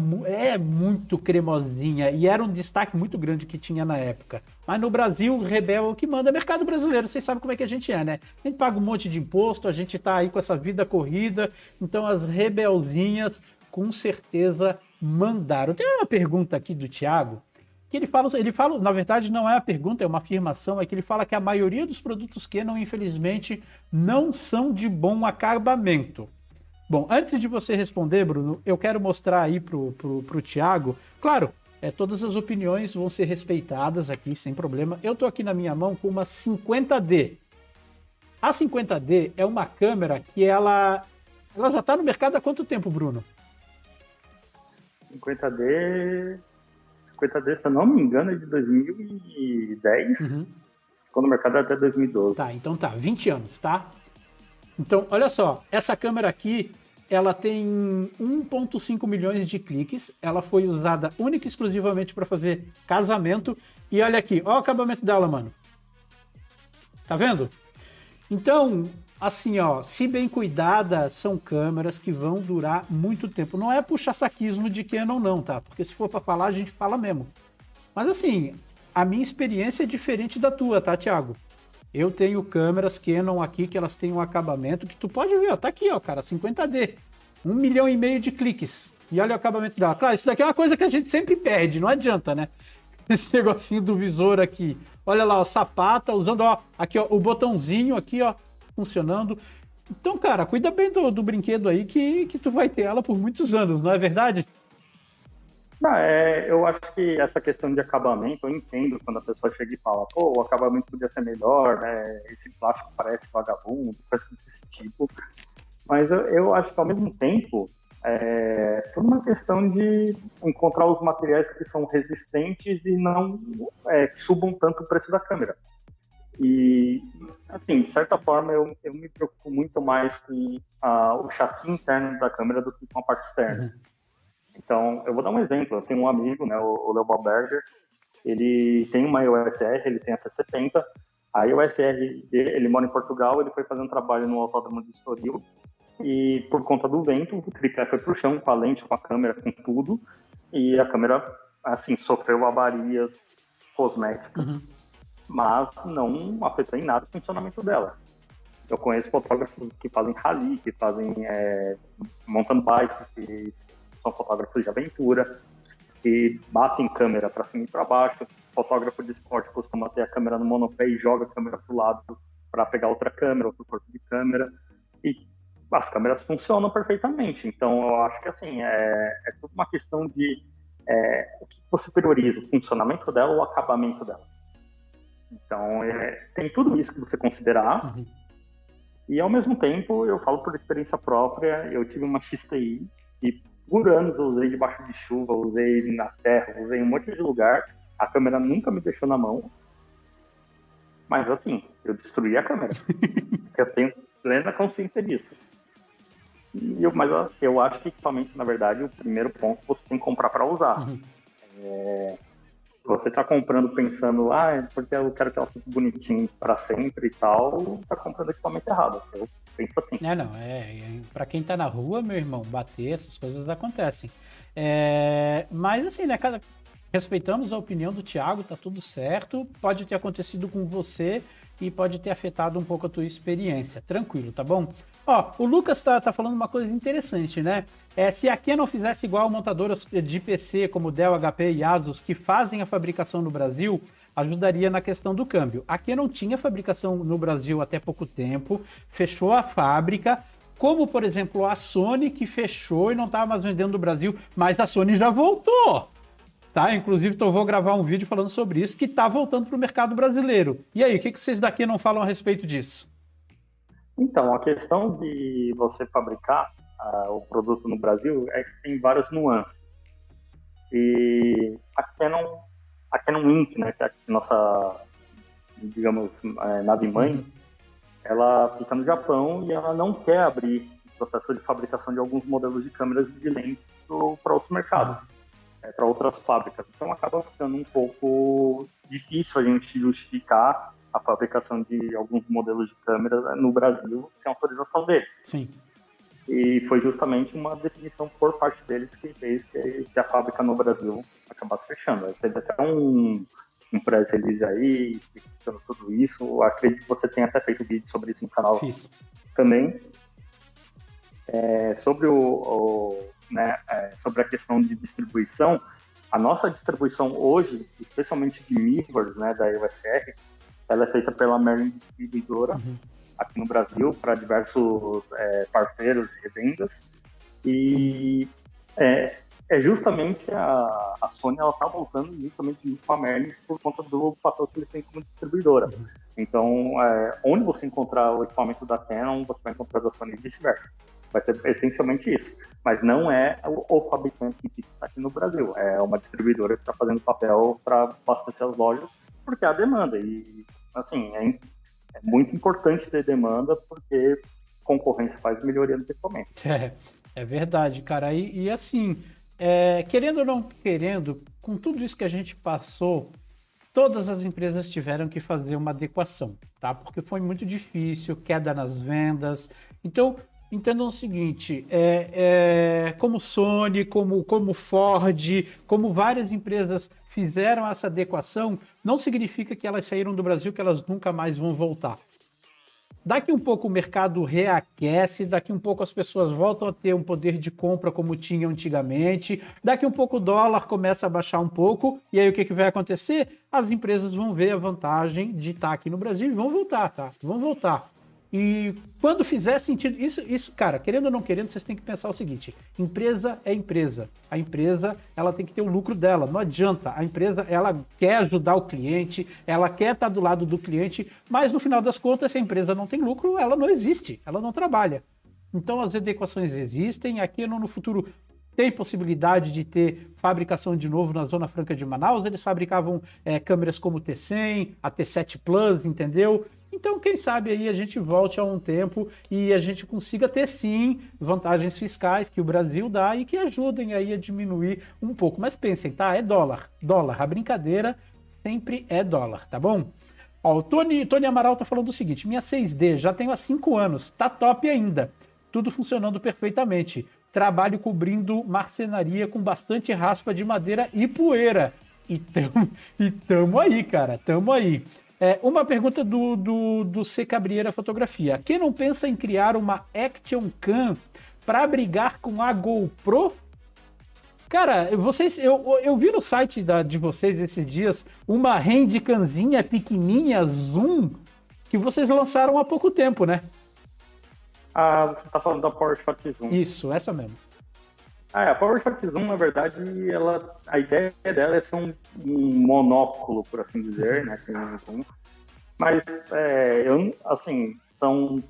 muito cremosinha e era um destaque muito grande que tinha na época. Mas no Brasil, o Rebel é o que manda. Mercado brasileiro, vocês sabem como é que a gente é, né? A gente paga um monte de imposto, a gente tá aí com essa vida corrida, então as Rebelzinhas com certeza mandaram. Tem uma pergunta aqui do Thiago, que ele fala, na verdade não é uma pergunta, é uma afirmação, é que ele fala que a maioria dos produtos Canon, infelizmente, não são de bom acabamento. Bom, antes de você responder, Bruno, eu quero mostrar aí pro Thiago, claro, todas as opiniões vão ser respeitadas aqui, sem problema. Eu tô aqui na minha mão com uma 50D. A 50D é uma câmera que ela já tá no mercado há quanto tempo, Bruno? 50D, se eu não me engano, é de 2010. Ficou no mercado até 2012. Tá, então tá, 20 anos, tá? Então, olha só, essa câmera aqui, ela tem 1.5 milhões de cliques, ela foi usada única e exclusivamente para fazer casamento, e olha aqui, olha o acabamento dela, mano. Tá vendo? Então, assim, ó, se bem cuidada, são câmeras que vão durar muito tempo. Não é puxa-saquismo de Canon não, tá? Porque se for para falar, a gente fala mesmo. Mas assim, a minha experiência é diferente da tua, tá, Thiago? Eu tenho câmeras Canon aqui que elas têm um acabamento que tu pode ver, ó, tá aqui, ó, cara, 50D. 1,5 milhão de cliques. E olha o acabamento dela. Claro, isso daqui é uma coisa que a gente sempre perde, não adianta, né? Esse negocinho do visor aqui. Olha lá, o sapata, usando, ó, aqui, ó, o botãozinho aqui, ó, funcionando. Então, cara, cuida bem do brinquedo aí que tu vai ter ela por muitos anos, não é verdade? Não, eu acho que essa questão de acabamento, eu entendo quando a pessoa chega e fala, pô, o acabamento podia ser melhor, né? Esse plástico parece vagabundo, coisa desse tipo. Mas eu acho que ao mesmo tempo, por uma questão de encontrar os materiais que são resistentes e não subam tanto o preço da câmera. E, assim, de certa forma, eu me preocupo muito mais com o chassi interno da câmera do que com a parte externa. Então, eu vou dar um exemplo. Eu tenho um amigo, né, o Leo Berger, ele tem uma EOS R, ele tem a C70. A EOS R dele, ele mora em Portugal, ele foi fazer um trabalho no Autódromo de Estoril e, por conta do vento, o tripé foi pro chão, com a lente, com a câmera, com tudo. E a câmera, assim, sofreu avarias cosméticas, mas não afetou em nada o funcionamento dela. Eu conheço fotógrafos que fazem rally, que fazem mountain bike, que são fotógrafos de aventura, que batem câmera para cima e para baixo. Fotógrafo de esporte costuma ter a câmera no monopé e joga a câmera para o lado para pegar outra câmera, outro corpo de câmera. E as câmeras funcionam perfeitamente. Então, eu acho que assim, é tudo uma questão de o que você prioriza, o funcionamento dela ou o acabamento dela. Então, tem tudo isso que você considerar. E, ao mesmo tempo, eu falo por experiência própria, eu tive uma XTI e por anos eu usei debaixo de chuva, usei na terra, usei em um monte de lugar. A câmera nunca me deixou na mão. Mas, assim, eu destruí a câmera. Eu tenho plena consciência disso. Mas eu acho que equipamento, na verdade, o primeiro ponto você tem que comprar para usar. Se você está comprando pensando, porque eu quero que ela fique bonitinha para sempre e tal, está comprando equipamento errado. Eu penso assim. Para quem tá na rua, meu irmão, bater, essas coisas acontecem. Mas assim, né, respeitamos a opinião do Thiago, tá tudo certo, pode ter acontecido com você e pode ter afetado um pouco a tua experiência, tranquilo, tá bom? Ó, o Lucas tá falando uma coisa interessante, né? Se a Canon fizesse igual montadoras de PC como Dell, HP e Asus, que fazem a fabricação no Brasil, ajudaria na questão do câmbio. A Canon tinha fabricação no Brasil até pouco tempo, fechou a fábrica, como, por exemplo, a Sony, que fechou e não estava mais vendendo no Brasil, mas a Sony já voltou, tá? Inclusive, eu vou gravar um vídeo falando sobre isso, que está voltando para o mercado brasileiro. E aí, o que vocês daqui não falam a respeito disso? Então, a questão de você fabricar o produto no Brasil é que tem várias nuances. E a Canon Inc., né, que é a nossa, digamos, nave-mãe, ela fica no Japão e ela não quer abrir o processo de fabricação de alguns modelos de câmeras e de lentes para outros mercados, para outras fábricas. Então acaba ficando um pouco difícil a gente justificar a fabricação de alguns modelos de câmeras no Brasil sem autorização deles. Sim. E foi justamente uma definição por parte deles que fez que a fábrica no Brasil acabasse fechando. Teve até um press release aí, explicando tudo isso. Eu acredito que você tenha até feito vídeo sobre isso no canal. Fiz. Também. Sobre sobre a questão de distribuição, a nossa distribuição hoje, especialmente de mirrors, né, da USR, ela é feita pela Merlin Distribuidora, aqui no Brasil, para diversos parceiros e revendas. E justamente a Sony está voltando justamente junto com a Merlin por conta do papel que eles têm como distribuidora. Então, onde você encontrar o equipamento da Canon, você vai encontrar da Sony e vice-versa. Vai ser essencialmente isso. Mas não é o fabricante em si que está aqui no Brasil. É uma distribuidora que está fazendo papel para abastecer as lojas, porque há demanda. E, assim, é muito importante ter demanda, porque concorrência faz melhoria no equipamento. É verdade, cara. E assim, querendo ou não querendo, com tudo isso que a gente passou, todas as empresas tiveram que fazer uma adequação, tá? Porque foi muito difícil, queda nas vendas. Então, entendam o seguinte, como Sony, como Ford, como várias empresas fizeram essa adequação, não significa que elas saíram do Brasil, que elas nunca mais vão voltar. Daqui um pouco o mercado reaquece, daqui um pouco as pessoas voltam a ter um poder de compra como tinham antigamente, daqui um pouco o dólar começa a baixar um pouco, e aí o que vai acontecer? As empresas vão ver a vantagem de estar aqui no Brasil e vão voltar, tá? Vão voltar. E quando fizer sentido, isso, cara, querendo ou não querendo, vocês têm que pensar o seguinte: empresa é empresa. A empresa, ela tem que ter o lucro dela. Não adianta. A empresa, ela quer ajudar o cliente, ela quer estar do lado do cliente, mas no final das contas, se a empresa não tem lucro, ela não existe, ela não trabalha. Então as adequações existem. Aqui no futuro tem possibilidade de ter fabricação de novo na Zona Franca de Manaus. Eles fabricavam câmeras como o T100, a T7 Plus, entendeu? Então, quem sabe aí a gente volte a um tempo e a gente consiga ter, sim, vantagens fiscais que o Brasil dá e que ajudem aí a diminuir um pouco. Mas pensem, tá? É dólar. Dólar. A brincadeira sempre é dólar, tá bom? Ó, o Tony Amaral tá falando o seguinte: minha 6D já tenho há 5 anos, tá top ainda. Tudo funcionando perfeitamente. Trabalho cobrindo marcenaria com bastante raspa de madeira e poeira. E tamo aí, cara, tamo aí. Uma pergunta do C. Cabrieira Fotografia. Quem não pensa em criar uma Action Cam para brigar com a GoPro? Cara, eu vi no site de vocês esses dias uma handcamzinha pequenininha, zoom, que vocês lançaram há pouco tempo, né? Ah, você tá falando da PowerShot Zoom. Isso, essa mesmo. A PowerShot Zoom, na verdade, a ideia dela é ser um monóculo, por assim dizer, né? Mas,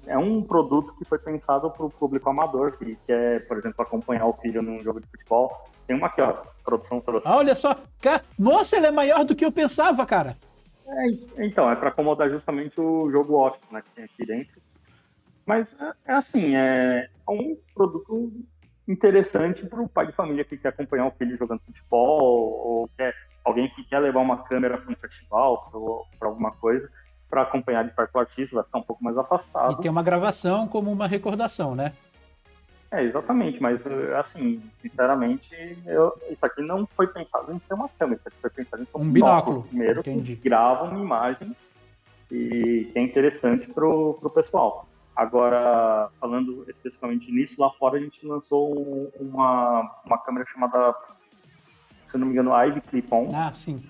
é um produto que foi pensado para o público amador, que quer, por exemplo, acompanhar o filho num jogo de futebol. Tem uma aqui, ó, a produção trouxe. Olha só, nossa, ele é maior do que eu pensava, cara. Então, é para acomodar justamente o jogo ótico, né, que tem aqui dentro. Mas, é um produto interessante para o pai de família que quer acompanhar o filho jogando futebol, ou alguém que quer levar uma câmera para um festival, para alguma coisa, para acompanhar de perto o artista, vai ficar um pouco mais afastado. E tem uma gravação como uma recordação, né? Exatamente, mas assim, sinceramente, isso aqui não foi pensado em ser uma câmera, isso aqui foi pensado em ser um binóculo. Primeiro, que grava uma imagem e que é interessante para o pessoal. Agora, falando especificamente nisso, lá fora a gente lançou uma câmera chamada, se eu não me engano, Ivy Clip-On. Ah, sim.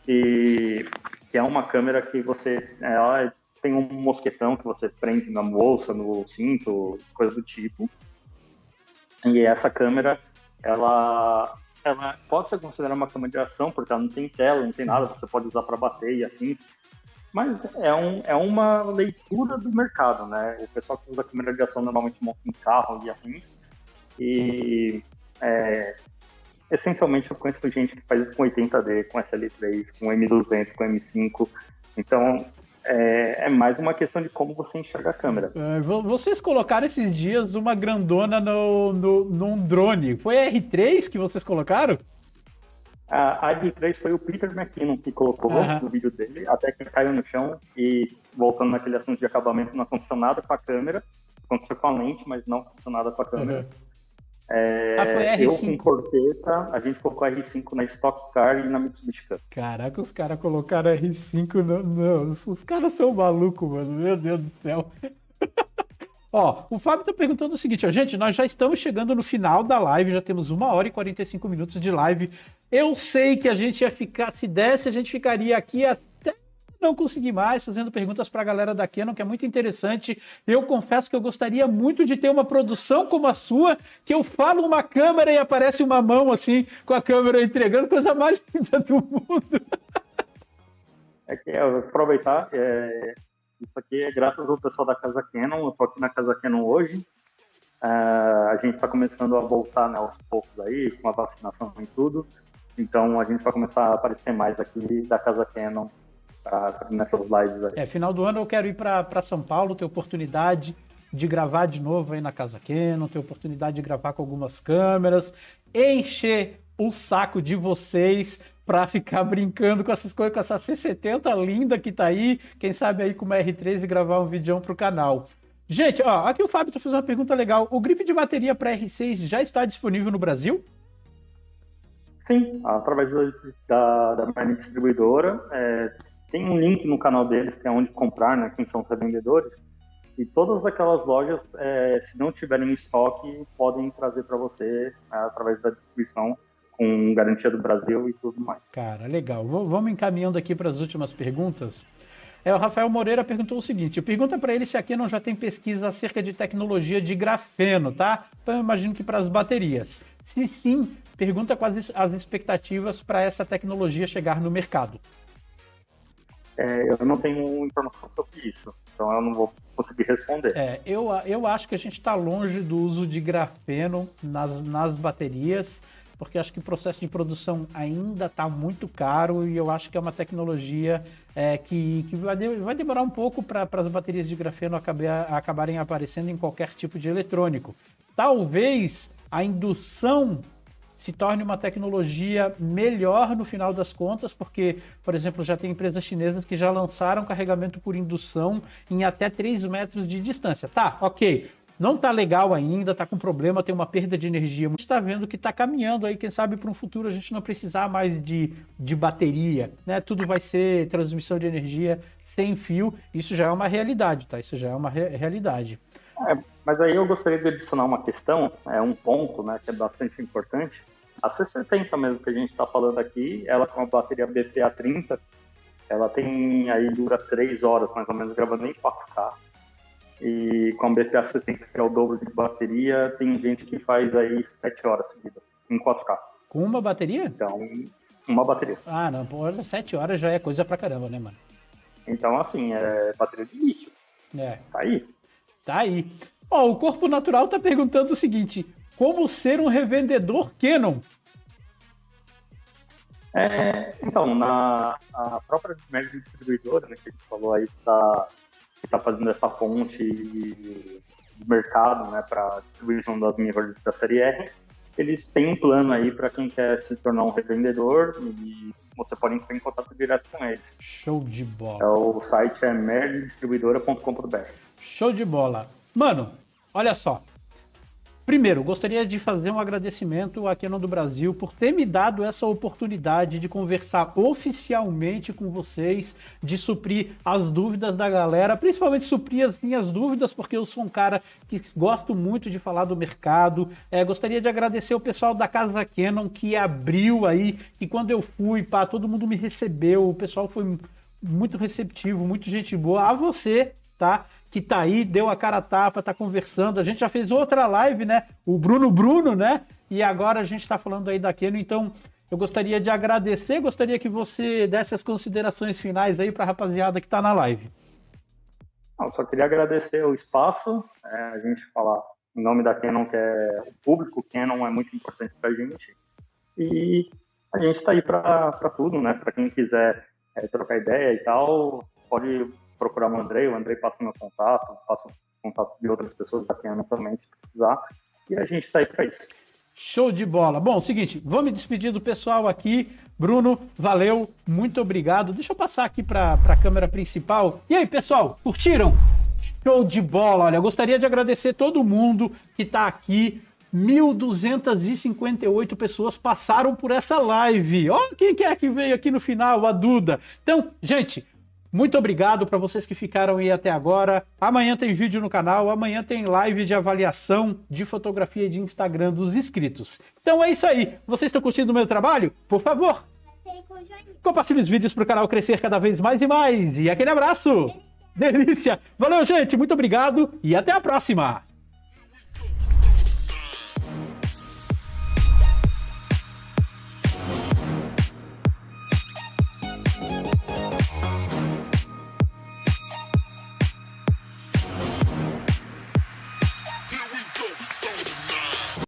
Que é uma câmera que ela tem um mosquetão que você prende na bolsa, no cinto, coisa do tipo. E essa câmera, ela pode ser considerada uma câmera de ação, porque ela não tem tela, não tem nada, você pode usar para bater e afins. Mas é uma leitura do mercado, né? O pessoal que usa câmera de ação normalmente monta em carro e afins. E essencialmente eu conheço gente que faz isso com 80D, com SL3, com M200, com M5. Então é mais uma questão de como você enxerga a câmera. Vocês colocaram esses dias uma grandona num drone. Foi a R3 que vocês colocaram? A R3 foi o Peter McKinnon que colocou no vídeo dele, até que caiu no chão e, voltando naquele assunto de acabamento, não aconteceu nada com a câmera, aconteceu com a lente, mas não aconteceu nada com a câmera. Foi R5. Eu com Corteta, a gente colocou a R5 na Stock Car e na Mitsubishi Cup. Caraca, os caras colocaram R5 os caras são malucos, mano, meu Deus do céu. Ó, o Fábio tá perguntando o seguinte, ó, gente, nós já estamos chegando no final da live, já temos 1 hora e 45 minutos de live. Eu sei que a gente ia ficar, se desse, a gente ficaria aqui até não conseguir mais, fazendo perguntas pra galera da Canon, que é muito interessante. Eu confesso que eu gostaria muito de ter uma produção como a sua, que eu falo uma câmera e aparece uma mão assim, com a câmera entregando, coisa mais linda do mundo. Eu vou aproveitar, isso aqui é graças ao pessoal da Casa Canon, eu tô aqui na Casa Canon hoje. A gente está começando a voltar, né, aos poucos aí, com a vacinação e tudo. Então a gente vai começar a aparecer mais aqui da Casa Canon nessas lives aí. Final do ano eu quero ir para São Paulo, ter oportunidade de gravar de novo aí na Casa Canon, ter oportunidade de gravar com algumas câmeras, encher o saco de vocês para ficar brincando com essas coisas, com essa C70 linda que tá aí, quem sabe aí com uma R3 e gravar um vídeo pro canal. Gente, ó, aqui o Fábio tá fazendo uma pergunta legal. O grip de bateria para R6 já está disponível no Brasil? Sim, através da minha distribuidora. Tem um link no canal deles, que é onde comprar, né, quem são os revendedores. E todas aquelas lojas, se não tiverem em estoque, podem trazer para você através da distribuição, com garantia do Brasil e tudo mais. Cara, legal. Vamos encaminhando aqui para as últimas perguntas. O Rafael Moreira perguntou o seguinte, pergunta para ele se a Canon já tem pesquisa acerca de tecnologia de grafeno, tá? Então eu imagino que para as baterias. Se sim, pergunta quais as expectativas para essa tecnologia chegar no mercado. Eu não tenho informação sobre isso, então eu não vou conseguir responder. Eu acho que a gente está longe do uso de grafeno nas baterias, porque acho que o processo de produção ainda está muito caro e eu acho que é uma tecnologia que vai demorar um pouco para as baterias de grafeno acabarem aparecendo em qualquer tipo de eletrônico. Talvez a indução se torne uma tecnologia melhor no final das contas, porque, por exemplo, já tem empresas chinesas que já lançaram carregamento por indução em até 3 metros de distância. Tá, ok. Não tá legal ainda, tá com problema, tem uma perda de energia. A gente tá vendo que tá caminhando aí, quem sabe para um futuro a gente não precisar mais de bateria, né? Tudo vai ser transmissão de energia sem fio. Isso já é uma realidade, tá? Isso já é uma realidade. Mas aí eu gostaria de adicionar uma questão, um ponto, né, que é bastante importante. A C70 mesmo que a gente está falando aqui, ela com a bateria BPA30, ela tem aí, dura 3 horas mais ou menos, gravando em 4K. E com a BPA70, que é o dobro de bateria, tem gente que faz aí 7 horas seguidas, em 4K. Com uma bateria? Então, uma bateria. Ah, não, pô, 7 horas já é coisa pra caramba, né, mano? Então, assim, é bateria de lítio. Tá aí. Tá aí. Ó, o Corpo Natural tá perguntando o seguinte, como ser um revendedor Canon? Então, a própria média distribuidora, né, que a gente falou aí, que tá fazendo essa ponte de mercado, né, para distribuição das mirrors da série R, eles têm um plano aí para quem quer se tornar um revendedor e você pode entrar em contato direto com eles. Show de bola. O site é merdidistribuidora.com.br. Show de bola. Mano, olha só. Primeiro, gostaria de fazer um agradecimento à Canon do Brasil por ter me dado essa oportunidade de conversar oficialmente com vocês, de suprir as dúvidas da galera, principalmente suprir as minhas dúvidas, porque eu sou um cara que gosto muito de falar do mercado. Gostaria de agradecer o pessoal da Casa Canon que abriu aí, que quando eu fui, todo mundo me recebeu, o pessoal foi muito receptivo, muito gente boa. A você, tá? Que tá aí, deu a cara a tapa, tá conversando. A gente já fez outra live, né? O Bruno, né? E agora a gente tá falando aí da Canon. Então, eu gostaria de agradecer, gostaria que você desse as considerações finais aí para a rapaziada que está na live. Eu só queria agradecer o espaço, a gente falar em nome da Canon, que é o público. O Canon é muito importante para a gente. E a gente está aí para tudo, né? Para quem quiser trocar ideia e tal, pode procurar o Andrei passa o meu contato, passa o contato de outras pessoas da Canon também, se precisar. E a gente está aí para isso. Show de bola. Bom, seguinte, vou me despedir do pessoal aqui. Bruno, valeu, muito obrigado. Deixa eu passar aqui para a câmera principal. E aí, pessoal, curtiram? Show de bola. Olha, eu gostaria de agradecer todo mundo que está aqui. 1.258 pessoas passaram por essa live. Ó, quem que é que veio aqui no final? A Duda. Então, gente, muito obrigado para vocês que ficaram aí até agora. Amanhã tem vídeo no canal, amanhã tem live de avaliação de fotografia de Instagram dos inscritos. Então é isso aí. Vocês estão curtindo o meu trabalho? Por favor, compartilhe os vídeos para o canal crescer cada vez mais e mais. E aquele abraço. Delícia. Valeu, gente. Muito obrigado e até a próxima.